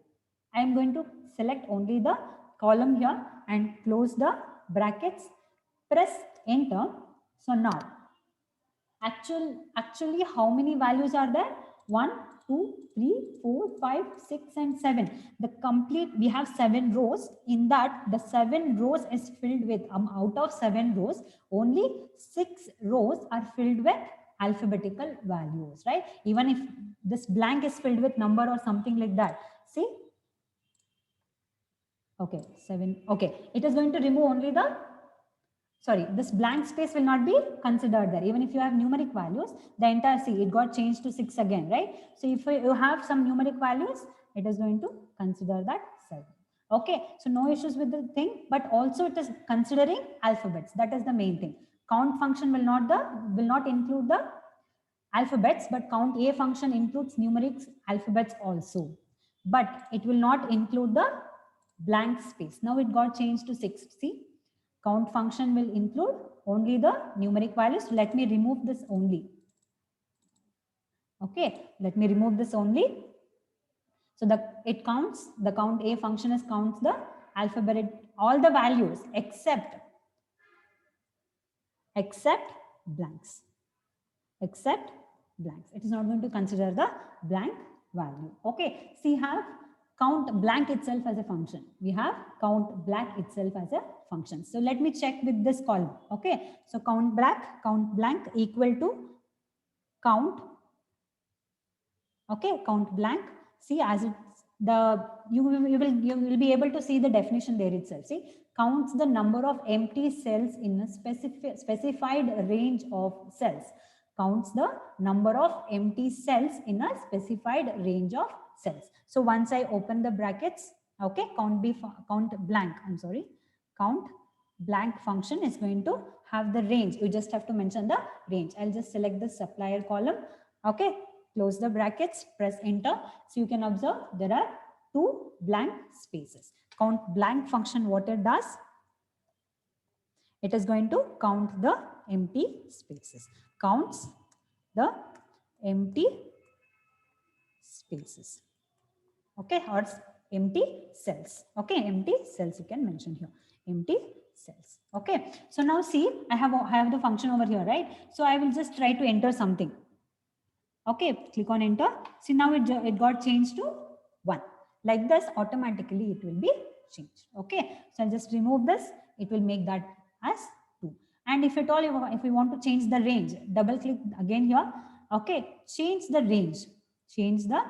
I am going to select only the column here and close the brackets. Press enter. So now actually how many values are there? 1, 2, 3, 4, 5, 6 and 7. The complete, we have 7 rows. In that, the 7 rows is filled with, out of 7 rows, only 6 rows are filled with alphabetical values, right? Even if this blank is filled with number or something like that. See? Okay, 7. Okay, it is going to remove only the, sorry, this blank space will not be considered there. Even if you have numeric values, the entire, see, it got changed to 6 again, right? So if you have some numeric values, it is going to consider that 7. Okay, so no issues with the thing, but also it is considering alphabets. That is the main thing. Count function will not include the alphabets, but count A function includes numeric alphabets also. But it will not include the blank space. Now it got changed to 6. See? Count function will include only the numeric values. Let me remove this only. Okay, let me remove this only. So it counts, the count A function is counts the alphabet, all the values except blanks. Except blanks. It is not going to consider the blank value. Okay, see, have count blank itself as a function. We have count blank itself as a function. So let me check with this column. Okay, so count blank equal to count. Okay, count blank. See, as it's you will be able to see the definition there itself. See, counts the number of empty cells in a specified range of cells. Counts the number of empty cells in a specified range of cells. So once I open the brackets, okay, count blank function is going to have the range. You just have to mention the range. I'll just select the supplier column. Okay, close the brackets, press enter. So you can observe there are 2 blank spaces. Count blank function, what it does? It is going to count the empty spaces. Counts the empty spaces. Okay, or empty cells. Okay, empty cells you can mention here. Empty cells. Okay, so now see, I have the function over here, right? So I will just try to enter something. Okay, click on enter. See, now it got changed to 1. Like this, automatically it will be changed. Okay, so I'll just remove this. It will make that as 2. And if at all, if we want to change the range, double click again here. Okay, change the range. Change the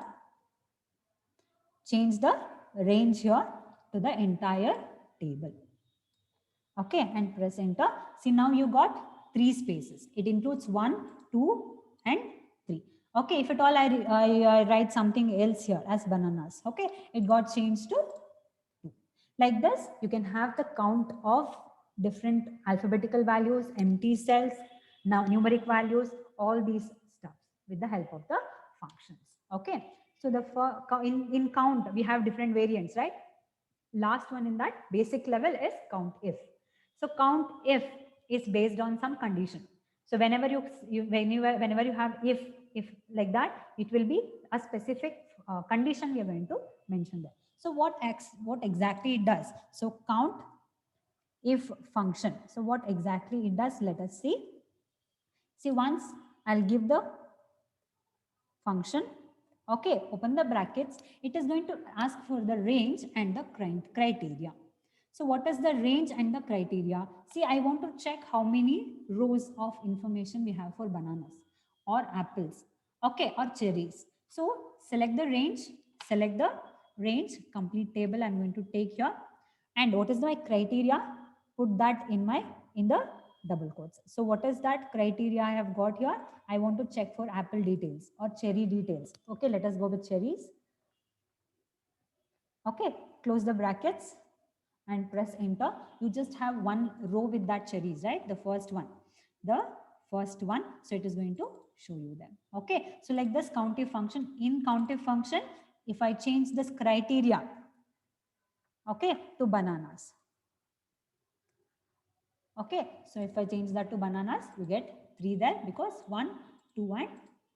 range here to the entire table. Okay, and press enter. See, now you got 3 spaces. It includes 1, 2, and 3. Okay, if at all I write something else here as bananas. Okay, it got changed to 2. Like this, you can have the count of different alphabetical values, empty cells, now numeric values, all these stuff with the help of the functions. Okay, so the in count we have different variants, right? Last one in that basic level is count if. So count if is based on some condition. So whenever whenever you have if like that, it will be a specific condition we are going to mention there. So what exactly it does? So count if function. So what exactly it does? Let us see. See, once I'll give the function. Okay, open the brackets. It is going to ask for the range and the criteria. So what is the range and the criteria? See, I want to check how many rows of information we have for bananas or apples, okay, or cherries. So select the range, complete table I'm going to take here. And what is my criteria? Put that in the double quotes. So what is that criteria I have got here? I want to check for apple details or cherry details. Okay, let us go with cherries. Okay, close the brackets and press enter. You just have one row with that cherries, right? The first one. So it is going to show you them. Okay, so like this COUNTIF function, in COUNTIF function, if I change this criteria, okay, to bananas. Okay, so if I change that to bananas, you get 3 there because 1, 2, and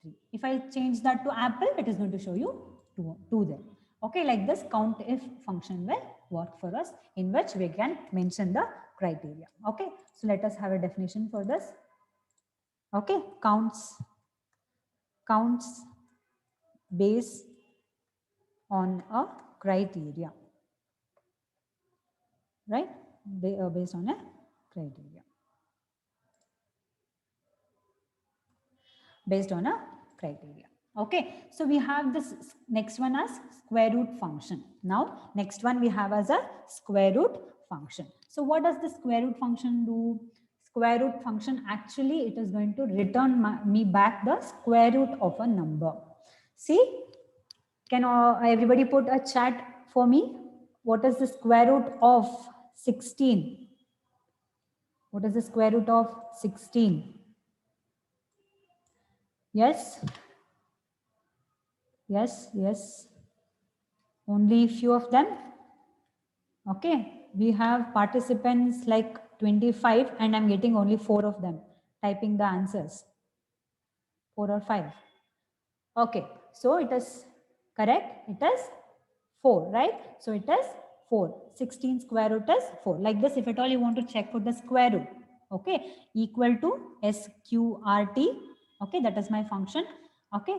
3. If I change that to apple, it is going to show you 2 there. Okay, like this COUNTIF function will work for us, in which we can mention the criteria. Okay, so let us have a definition for this. Okay, counts based on a criteria, right? Based on a criteria. Based on a criteria. Okay, so we have this next one as square root function. Now, next one we have as a square root function. So what does the square root function do? Square root function, actually it is going to return me back the square root of a number. See, can everybody put a chat for me? What is the square root of 16? What is the square root of 16? Yes? Yes. Only few of them. Okay, we have participants like 25 and I'm getting only 4 of them typing the answers. 4 or 5. Okay, so it is correct. It is 4, right? So it is 4. 16 square root is 4. Like this, if at all you want to check for the square root, okay, equal to SQRT. Okay, that is my function. Okay,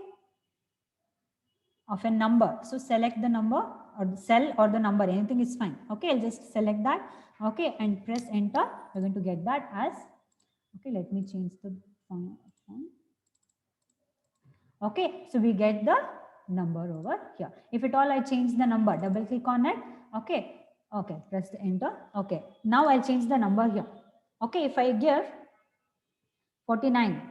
of a number. So select the number or the cell or the number, anything is fine. Okay, I'll just select that. Okay, and press enter. We're going to get that as, okay, let me change the font. Okay, so we get the number over here. If at all I change the number, double click on it. Okay, press the enter. Okay, now I'll change the number here. Okay, if I give 49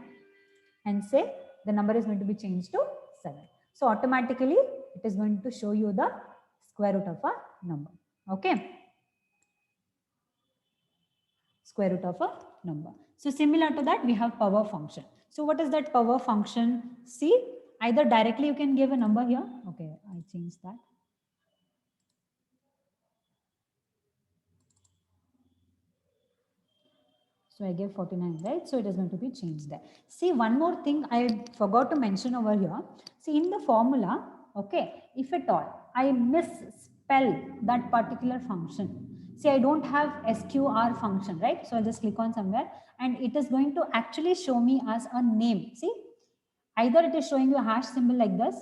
and say the number is going to be changed to 7. So automatically it is going to show you the square root of a number. Okay. Square root of a number. So similar to that, we have power function. So what is that power function? See, either directly you can give a number here. Okay, I changed that. So I gave 49, right? So it is going to be changed there. See, one more thing I forgot to mention over here. See, in the formula, Okay, if at all I misspell that particular function, see, I don't have sqr function, right? So I'll just click on somewhere and it is going to actually show me as a name. See, either it is showing you a hash symbol like this.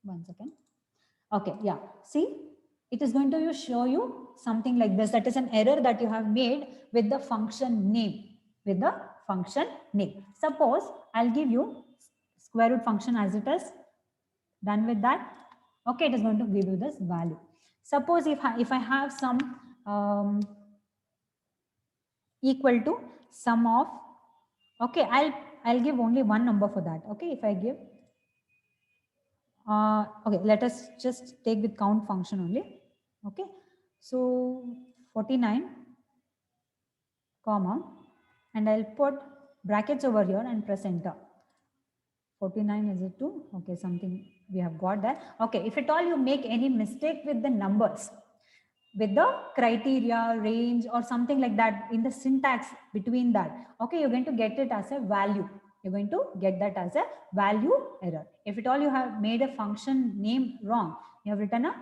One second. Okay, yeah. See, it is going to show you something like this. That is an error that you have made with the function name. With the function name. Suppose I'll give you square root function as it is. Done with that. Okay, it is going to give you this value. Suppose if I have some equal to sum of, okay, I'll give only one number for that. Okay, if I give okay, let us just take with count function only. Okay, so 49 comma, and I'll put brackets over here and press enter. 49 is it 2? Okay, something we have got that. Okay, if at all you make any mistake with the numbers, with the criteria, range, or something like that in the syntax between that, okay, you're going to get it as a value. You're going to get that as a value error. If at all you have made a function name wrong, you have written a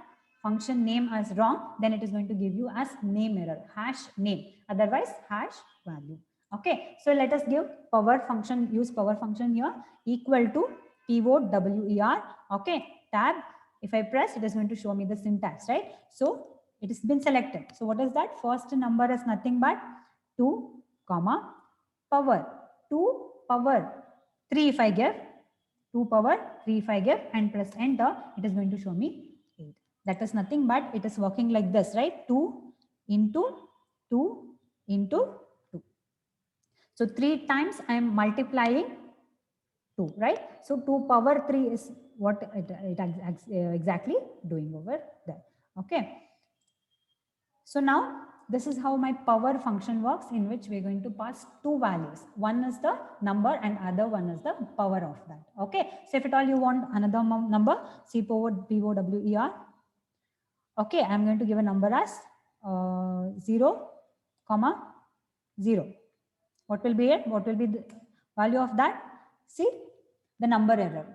function name as wrong, then it is going to give you as name error, hash name, otherwise hash value. Okay, so let us give power function, use power function here, equal to pivot WER, okay, tab. If I press, it is going to show me the syntax, right? So it has been selected. So what is that? First number is nothing but 2 comma power 2 power 3 if I give, 2 power 3 if I give and press enter, it is going to show me 8. That is nothing but it is working like this, right? 2 into 2 into 2. So 3 times I am multiplying 2, right? So 2 power 3 is what it exactly doing over there. Okay. So now this is how my power function works, in which we're going to pass two values. One is the number and other one is the power of that. Okay. So if at all you want another number, C POWER. Okay. I'm going to give a number as 0, comma 0. What will be it? What will be the value of that? See, the number error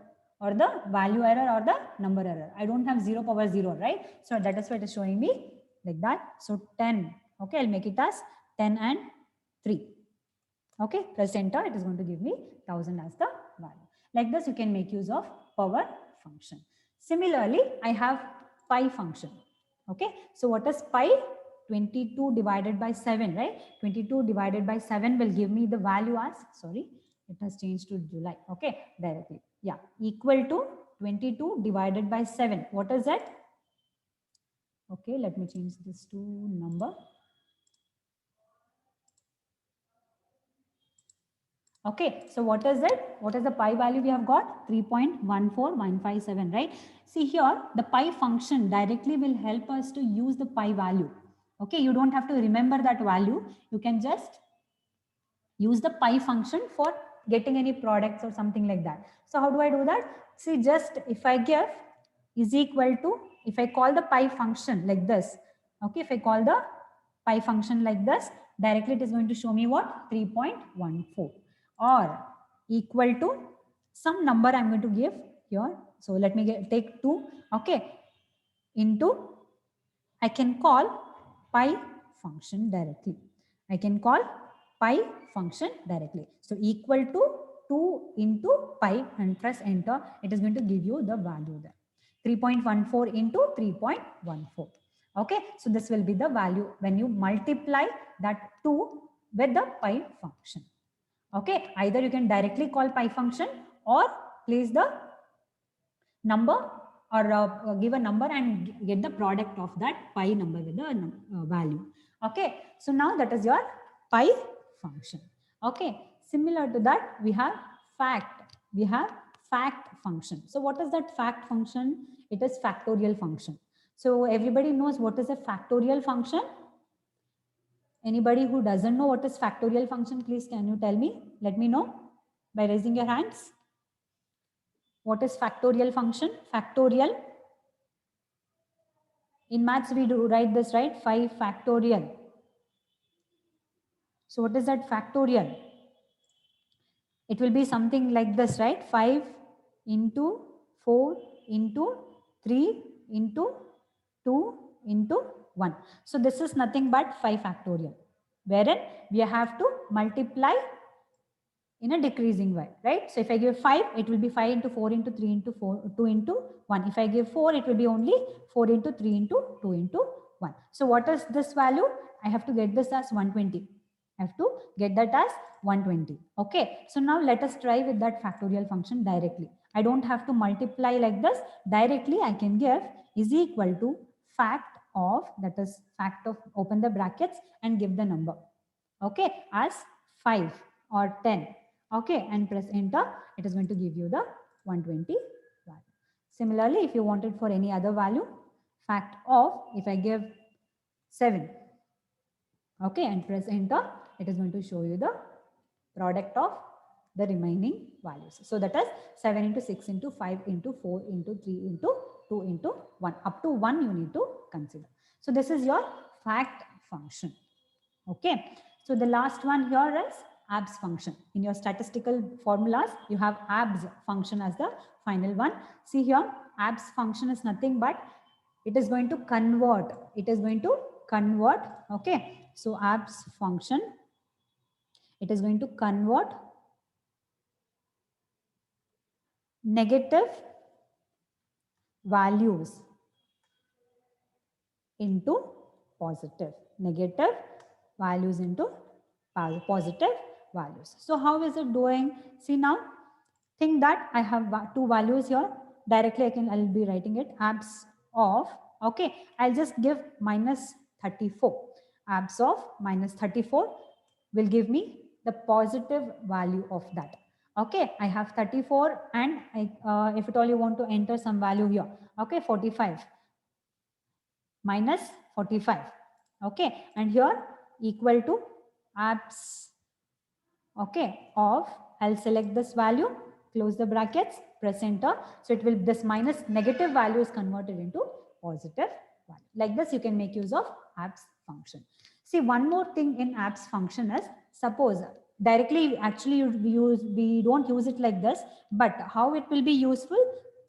or the value error or the number error. I don't have 0 power 0, right? So that is why it is showing me like that. So 10. Okay, I'll make it as 10 and 3. Okay, press enter. It is going to give me 1000 as the value. Like this, you can make use of power function. Similarly, I have pi function. Okay, so what is pi? 22 divided by 7, right? 22 divided by 7 will give me the value as, sorry, it has changed to July. Okay, directly. Yeah, equal to 22 divided by 7. What is that? Okay, let me change this to number. Okay, so what is it? What is the pi value we have got? 3.14157, right? See here, the pi function directly will help us to use the pi value. Okay, you don't have to remember that value. You can just use the pi function for getting any products or something like that. So how do I do that? See, just if I give is equal to, if I call the pi function like this, okay, if I call the pi function like this, directly it is going to show me what? 3.14 or equal to some number I'm going to give here. So let me take 2, okay, into, I can call pi function directly. I can call pi function directly. So equal to 2 into pi and press enter. It is going to give you the value there. 3.14 into 3.14. Okay, so this will be the value when you multiply that 2 with the pi function. Okay, either you can directly call pi function or place the number or give a number and get the product of that pi number with the value. Okay, so now that is your pi function. Okay, similar to that we have fact. We have fact function. So what is that fact function? It is factorial function. So everybody knows what is a factorial function. Anybody who doesn't know what is factorial function, please can you tell me? Let me know by raising your hands. What is factorial function? Factorial. In maths, we do write this, right? 5 factorial. So what is that factorial? It will be something like this, right? 5 into 4 into 3 into 2 into 1. So this is nothing but 5 factorial, wherein we have to multiply in a decreasing way, right? So if I give 5, it will be 5 into 4 into 3 into 4, 2 into 1. If I give 4, it will be only 4 into 3 into 2 into 1. So what is this value? I have to get this as 120. I have to get that as 120. Okay. So now let us try with that factorial function directly. I don't have to multiply like this. Directly I can give is equal to fact of, that is fact of, open the brackets and give the number. Okay. As 5 or 10. Okay, and press enter. It is going to give you the 120 value. Similarly, if you want it for any other value, fact of, if I give 7, okay, and press enter, it is going to show you the product of the remaining values. So that is 7 into 6 into 5 into 4 into 3 into 2 into 1. Up to 1 you need to consider. So this is your fact function. Okay. So the last one here is abs function. In your statistical formulas, you have abs function as the final one. See here, abs function is nothing but it is going to convert. It is going to convert. Okay. So abs function, it is going to convert negative values into positive. Negative values into positive values. So how is it doing? See now, think that I have two values here. Directly I'll be writing it abs of, okay, I'll just give minus 34. Abs of minus 34 will give me the positive value of that. Okay, I have 34 and if at all you want to enter some value here, okay, 45 minus 45. Okay, and here equal to abs, okay, of, I'll select this value, close the brackets, press enter. So it will, this minus negative value is converted into positive value. Like this, you can make use of abs function. See, one more thing in abs function is, suppose directly, actually we don't use it like this, but how it will be useful?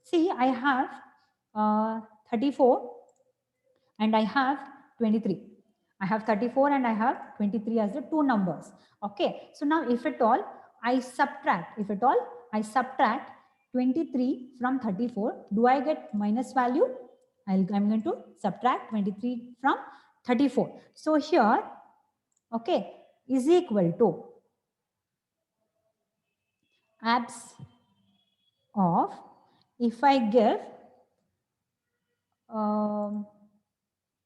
See, I have 34 and I have 23. I have 34 and I have 23 as the two numbers. Okay. So now if at all I subtract, 23 from 34, do I get minus value? I'm going to subtract 23 from 34. So here, okay, is equal to abs of, if I give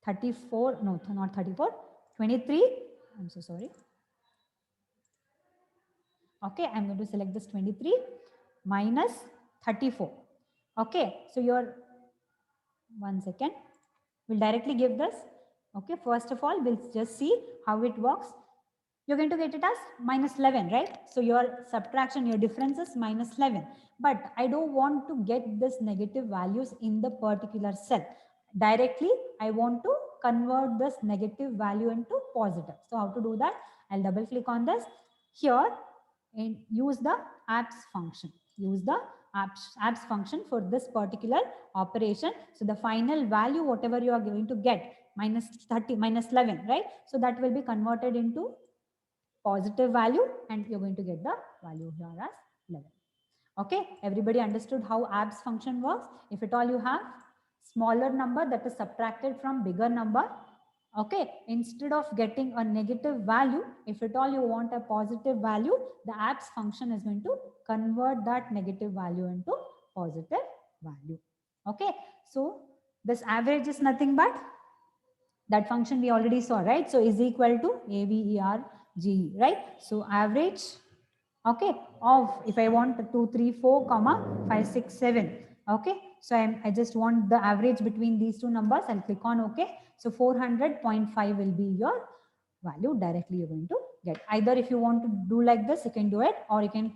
34, no, not 34, 23, I'm so sorry. Okay, I'm going to select this 23 minus 34. Okay, so your, 1 second, we'll directly give this. Okay, first of all, we'll just see how it works. You're going to get it as minus 11, right? So your subtraction, your difference is minus 11. But I don't want to get this negative values in the particular cell. Directly, I want to convert this negative value into positive. So how to do that? I'll double click on this. Here, and use the abs function. Use the abs function for this particular operation. So the final value, whatever you are going to get, minus 30, minus 11, right? So that will be converted into positive value and you're going to get the value here as 11. Okay, everybody understood how abs function works? If at all you have smaller number that is subtracted from bigger number, okay, instead of getting a negative value, if at all you want a positive value, the abs function is going to convert that negative value into positive value. Okay, so this average is nothing but that function we already saw, right? So is equal to AVERGE, right? So average, okay, of, if I want 2, 3, 4, comma 5, 6, 7. Okay, so I just want the average between these two numbers. I'll click on OK. So 400.5 will be your value. Directly you're going to get. Either if you want to do like this, you can do it, or you can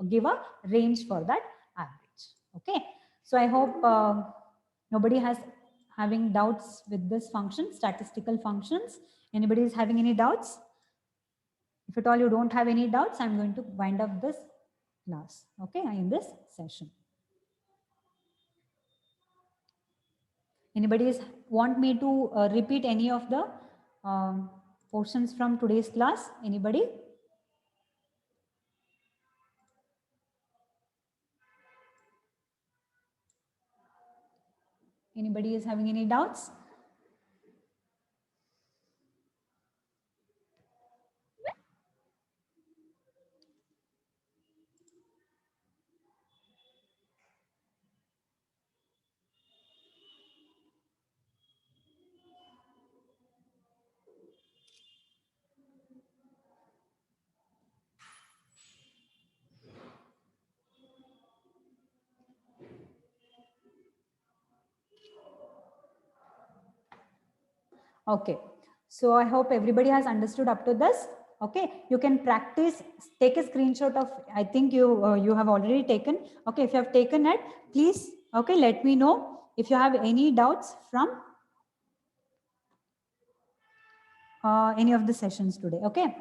give a range for that average. Okay, so I hope nobody has having doubts with this function, statistical functions. Anybody is having any doubts? If at all you don't have any doubts, I'm going to wind up this class, okay, in this session. Anybody want me to repeat any of the portions from today's class? Anybody? Anybody is having any doubts? Okay, so I hope everybody has understood up to this. Okay, you can practice, take a screenshot of, I think you have already taken. Okay, if you have taken it, please, okay, let me know if you have any doubts from any of the sessions today. Okay,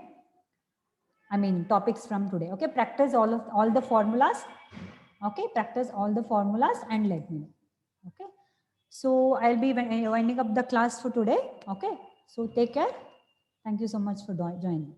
I mean topics from today. Okay, practice all the formulas. Okay, practice all the formulas and let me know. Okay, so I'll be winding up the class for today. Okay, so take care. Thank you so much for joining.